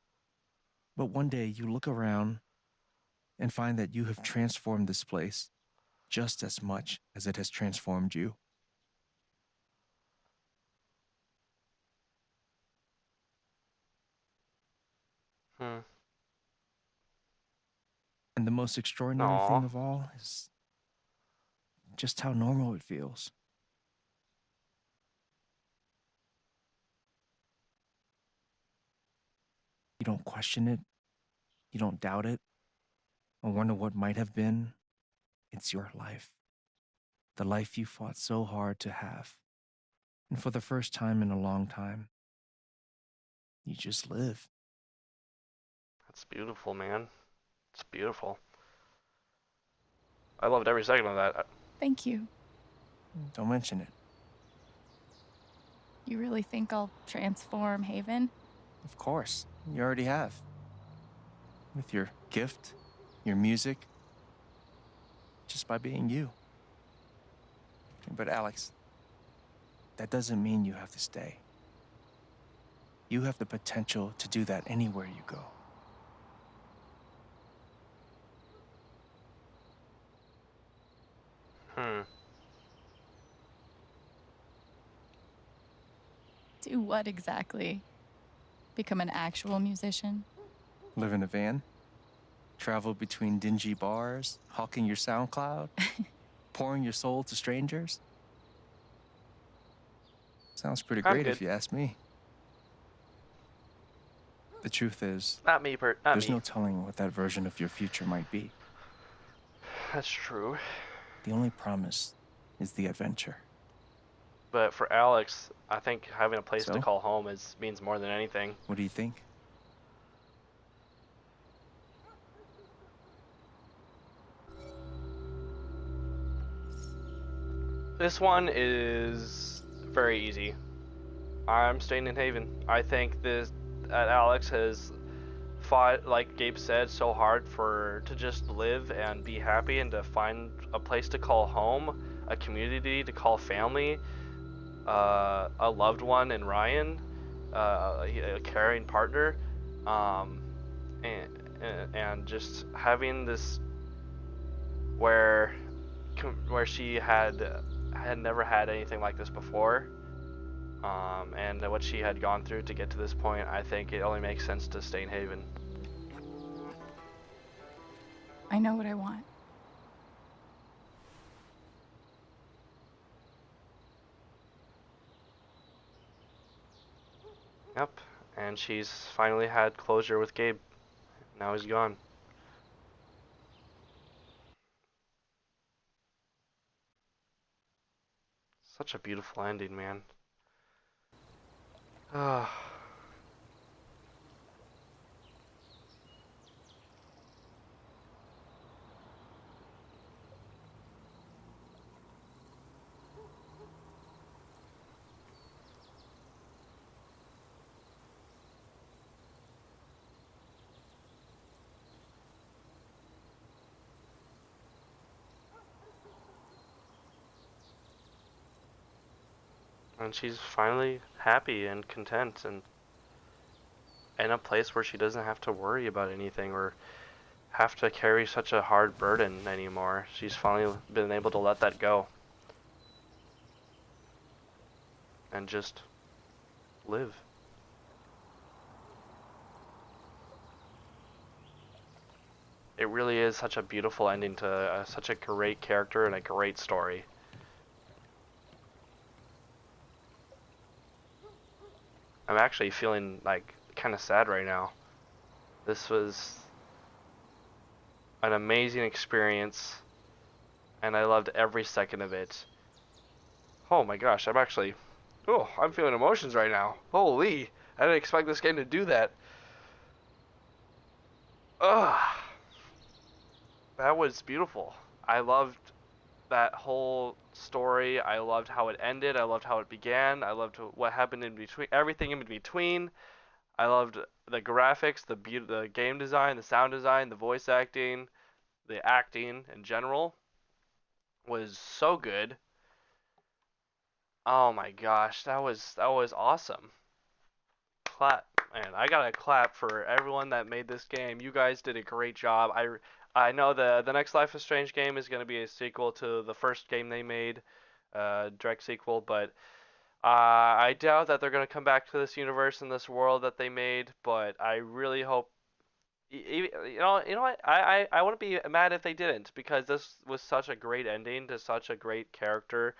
But one day you look around and find that you have transformed this place just as much as it has transformed you. And the most extraordinary thing of all is just how normal it feels. You don't question it. You don't doubt it. Or wonder what might have been. It's your life. The life you fought so hard to have. And for the first time in a long time, you just live. That's beautiful, man. It's beautiful. I loved every second of that. Thank you. Don't mention it. You really think I'll transform Haven? Of course, you already have. With your gift, your music, just by being you. But Alex, that doesn't mean you have to stay. You have the potential to do that anywhere you go. Do what exactly? Become an actual musician? Live in a van, travel between dingy bars, hawking your SoundCloud, pouring your soul to strangers. Sounds pretty I'm great good. if you ask me. The truth is, Not me, there's no telling what that version of your future might be. That's true. The only promise is the adventure. But for Alex, I think having a place to So? call home means more than anything. What do you think? This one is very easy. I'm staying in Haven. I think that Alex has fought, like Gabe said, so hard to just live and be happy and to find a place to call home, a community to call family, a loved one in Ryan, a caring partner, and just having this where she had never had anything like this before, and what she had gone through to get to this point. I think it only makes sense to stay in Haven. I know what I want. Yep, and she's finally had closure with Gabe. Now he's gone. Such a beautiful ending, man. Ah. And she's finally happy and content and in a place where she doesn't have to worry about anything or have to carry such a hard burden anymore. She's finally been able to let that go and just live. It really is such a beautiful ending to such a great character and a great story. I'm actually feeling like kind of sad right now. This was an amazing experience and I loved every second of it. Oh my gosh, I'm feeling emotions right now. Holy, I didn't expect this game to do that. Ugh. That was beautiful. I loved that whole story. I loved how it ended. I loved how it began. I loved what happened in between, everything in between. I loved the graphics, the game design, the sound design, the voice acting, the acting in general was so good. Oh my gosh, that was awesome. Clap, man! I gotta clap for everyone that made this game. You guys did a great job. I know the next Life is Strange game is gonna be a sequel to the first game they made, direct sequel, but I doubt that they're gonna come back to this universe and this world that they made. But I really hope. You know what? I wouldn't be mad if they didn't because this was such a great ending to such a great character,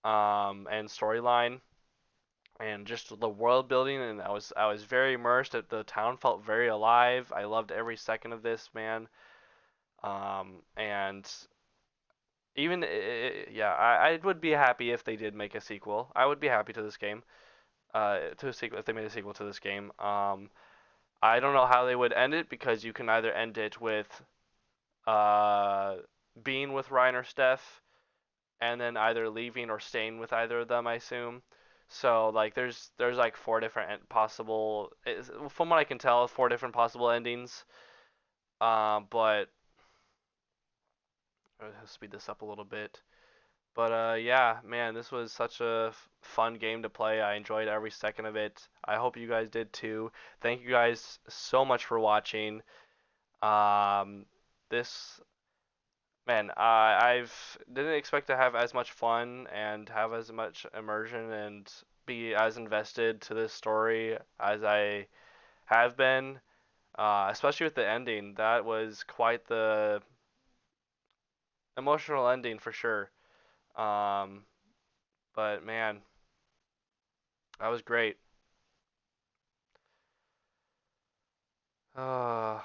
and storyline and just the world building, and I was very immersed. The town felt very alive. I loved every second of this, man. And even yeah, I would be happy if they did make a sequel. I would be happy to this game. To a sequel if they made a sequel to this game. I don't know how they would end it because you can either end it with uh being with Ryan or Steph, and then either leaving or staying with either of them, I assume. So like there's like four different possible, from what I can tell, four different possible endings. But I'll speed this up a little bit. But yeah, man, this was such a fun game to play. I enjoyed every second of it. I hope you guys did too. Thank you guys so much for watching. This Man, I've didn't expect to have as much fun and have as much immersion and be as invested to this story as I have been. Especially with the ending, that was quite the emotional ending for sure. Um, but man, that was great. Uh,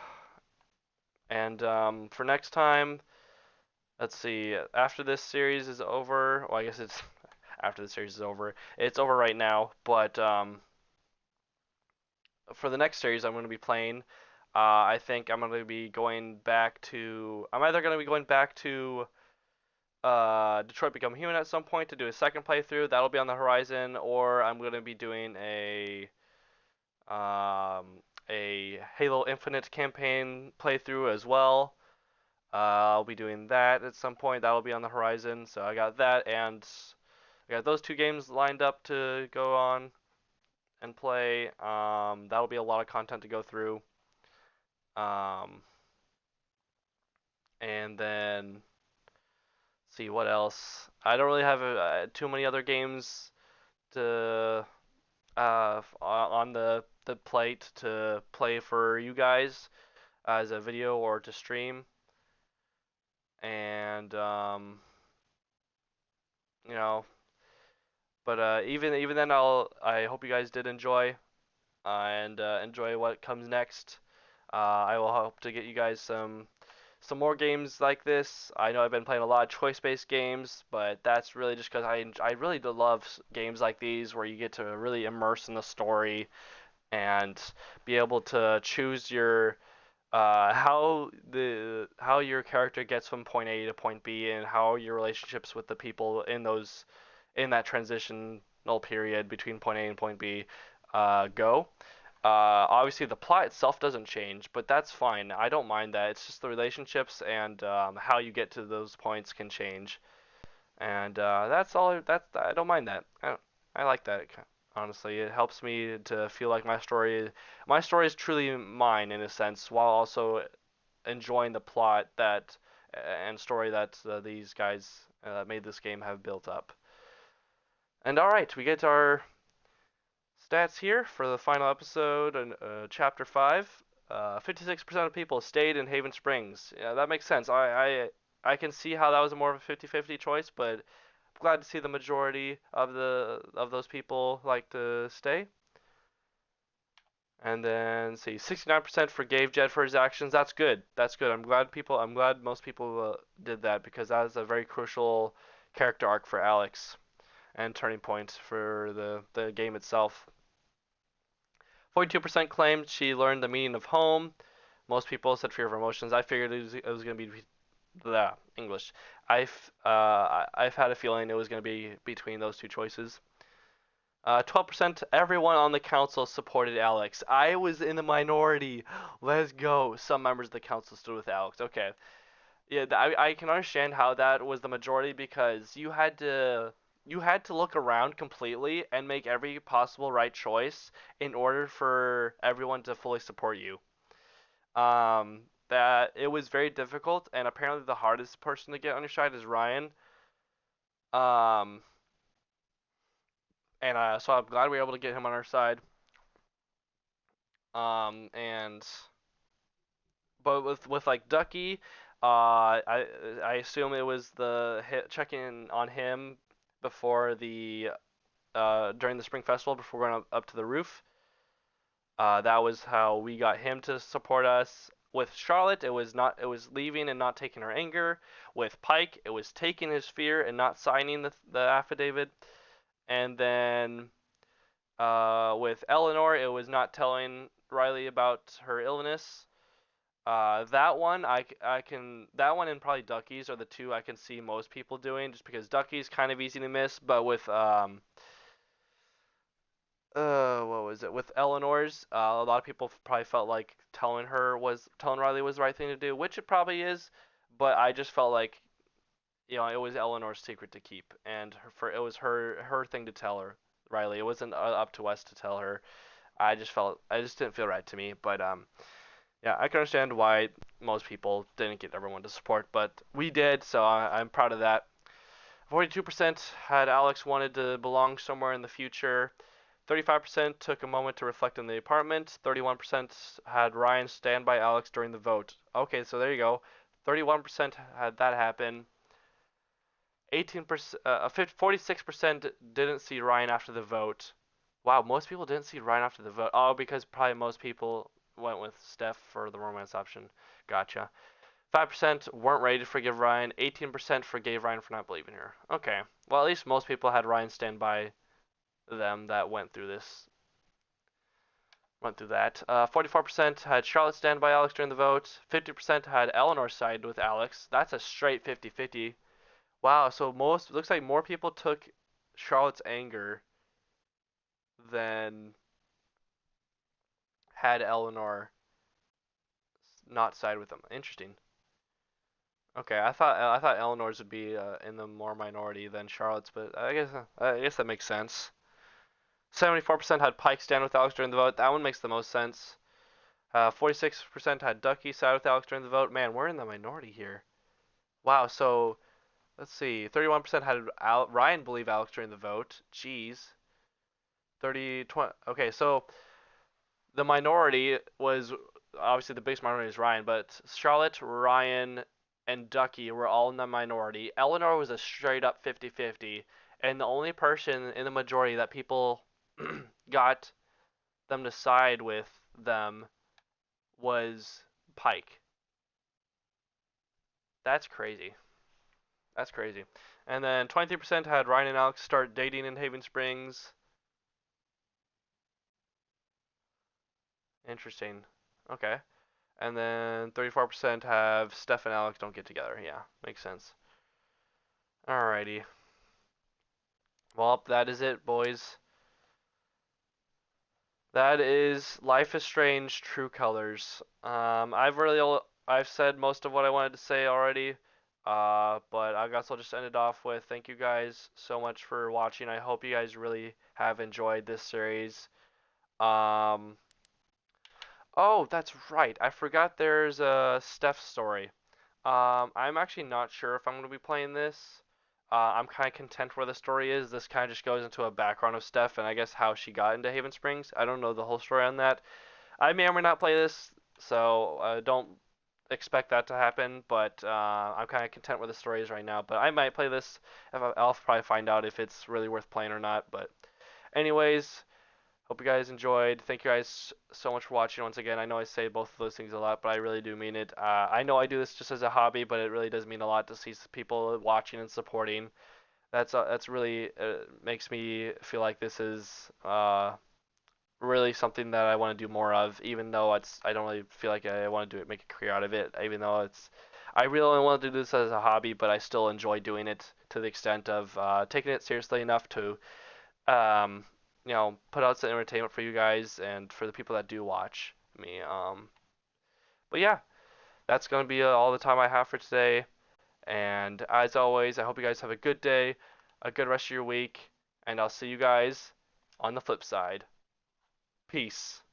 and for next time, let's see. After this series is over, well, I guess it's after the series is over. It's over right now, but for the next series I'm going to be playing, I think I'm going to be going back to. I'm either going to be going back to Detroit Become Human at some point to do a second playthrough. That'll be on the horizon, or I'm going to be doing a Halo Infinite campaign playthrough as well. I'll be doing that at some point. That'll be on the horizon. So I got that, and I got those two games lined up to go on and play. That'll be a lot of content to go through. And then see what else. I don't really have too many other games to on the plate to play for you guys as a video or to stream. And you know, but even then, I hope you guys did enjoy and enjoy what comes next. I will hope to get you guys some more games like this. I know I've been playing a lot of choice-based games, but that's really just because I really do love games like these where you get to really immerse in the story and be able to choose your how your character gets from point A to point B and how your relationships with the people in that transitional period between point A and point B go. Obviously, the plot itself doesn't change, but that's fine. I don't mind that. It's just the relationships and how you get to those points can change, and that's all. I don't mind that. I like that. Honestly, it helps me to feel like my story is truly mine in a sense, while also enjoying the plot that and story that these guys made this game have built up. And all right, we get our stats here for the final episode and chapter 5. 56% of people stayed in Haven Springs. Yeah, that makes sense. I can see how that was more of a 50-50 choice, but I'm glad to see the majority of those people like to stay. And then see, 69% forgave Jed for his actions. That's good. That's good. I'm glad most people did that because that is a very crucial character arc for Alex and turning point for the game itself. 42% claimed she learned the meaning of home. Most people said fear of emotions. I figured it was going to be English. I've had a feeling it was going to be between those two choices. 12%, everyone on the council supported Alex. I was in the minority. Let's go. Some members of the council stood with Alex. Okay. Yeah, I can understand how that was the majority because you had to look around completely and make every possible right choice in order for everyone to fully support you. That it was very difficult, and apparently the hardest person to get on your side is Ryan. And so I'm glad we were able to get him on our side. And but with like Ducky, I assume it was the checking on him before the during the spring festival before going up to the roof. That was how we got him to support us. with Charlotte, it was leaving and not taking her anger. With Pike, it was taking his fear and not signing the affidavit. And then with Eleanor, it was not telling Riley about her illness. That one that one and probably Ducky's are the two I can see most people doing, just because Ducky's kind of easy to miss, but with what was it? With Eleanor's, a lot of people probably felt like telling Riley was the right thing to do, which it probably is, but I just felt like, it was Eleanor's secret to keep, and it was her thing to tell her, Riley. It wasn't up to us to I just didn't feel right to me, but yeah, I can understand why most people didn't get everyone to support, but we did, so I'm proud of that. 42% had Alex wanted to belong somewhere in the future. 35% took a moment to reflect in the apartment. 31% had Ryan stand by Alex during the vote. Okay, so there you go. 31% had that happen. 46% didn't see Ryan after the vote. Wow, most people didn't see Ryan after the vote. Oh, because probably most people went with Steph for the romance option. Gotcha. 5% weren't ready to forgive Ryan. 18% forgave Ryan for not believing her. Okay. Well, at least most people had Ryan stand by them that went through that. 44% had Charlotte stand by Alex during the vote. 50% had Eleanor side with Alex. That's a straight 50-50. Wow, so looks like more people took Charlotte's anger than had Eleanor not side with them. Interesting. Okay, I thought Eleanor's would be in the more minority than Charlotte's, but I guess that makes sense. 74% had Pike stand with Alex during the vote. That one makes the most sense. 46% had Ducky side with Alex during the vote. Man, we're in the minority here. Wow, so let's see. 31% had Ryan believe Alex during the vote. Jeez. 20. Okay, so the minority was obviously the biggest minority is Ryan, but Charlotte, Ryan, and Ducky were all in the minority. Eleanor was a straight up 50-50, and the only person in the majority that people got them to side with them was Pike. That's crazy. That's crazy. And then 23% had Ryan and Alex start dating in Haven Springs. Interesting. Okay. And then 34% have Steph and Alex don't get together. Yeah, makes sense. Alrighty. Well, that is it, boys. That is Life is Strange True Colors. I've said most of what I wanted to say already. But I guess I'll just end it off with thank you guys so much for watching. I hope you guys really have enjoyed this series. Oh, that's right. I forgot there's a Steph story. I'm actually not sure if I'm going to be playing this. I'm kind of content where the story is. This kind of just goes into a background of Steph and I guess how she got into Haven Springs. I don't know the whole story on that. I may or may not play this, so don't expect that to happen. But I'm kind of content where the story is right now. But I might play this. I'll probably find out if it's really worth playing or not. But anyways, hope you guys enjoyed. Thank you guys so much for watching once again. I know I say both of those things a lot, but I really do mean it. I know I do this just as a hobby, but it really does mean a lot to see people watching and supporting. That's really makes me feel like this is really something that I want to do more of, even though I don't really feel like I want to do it, make a career out of it, even though I really only want to do this as a hobby, but I still enjoy doing it to the extent of taking it seriously enough to put out some entertainment for you guys and for the people that do watch me. But yeah, that's going to be all the time I have for today. And as always, I hope you guys have a good day, a good rest of your week, and I'll see you guys on the flip side. Peace.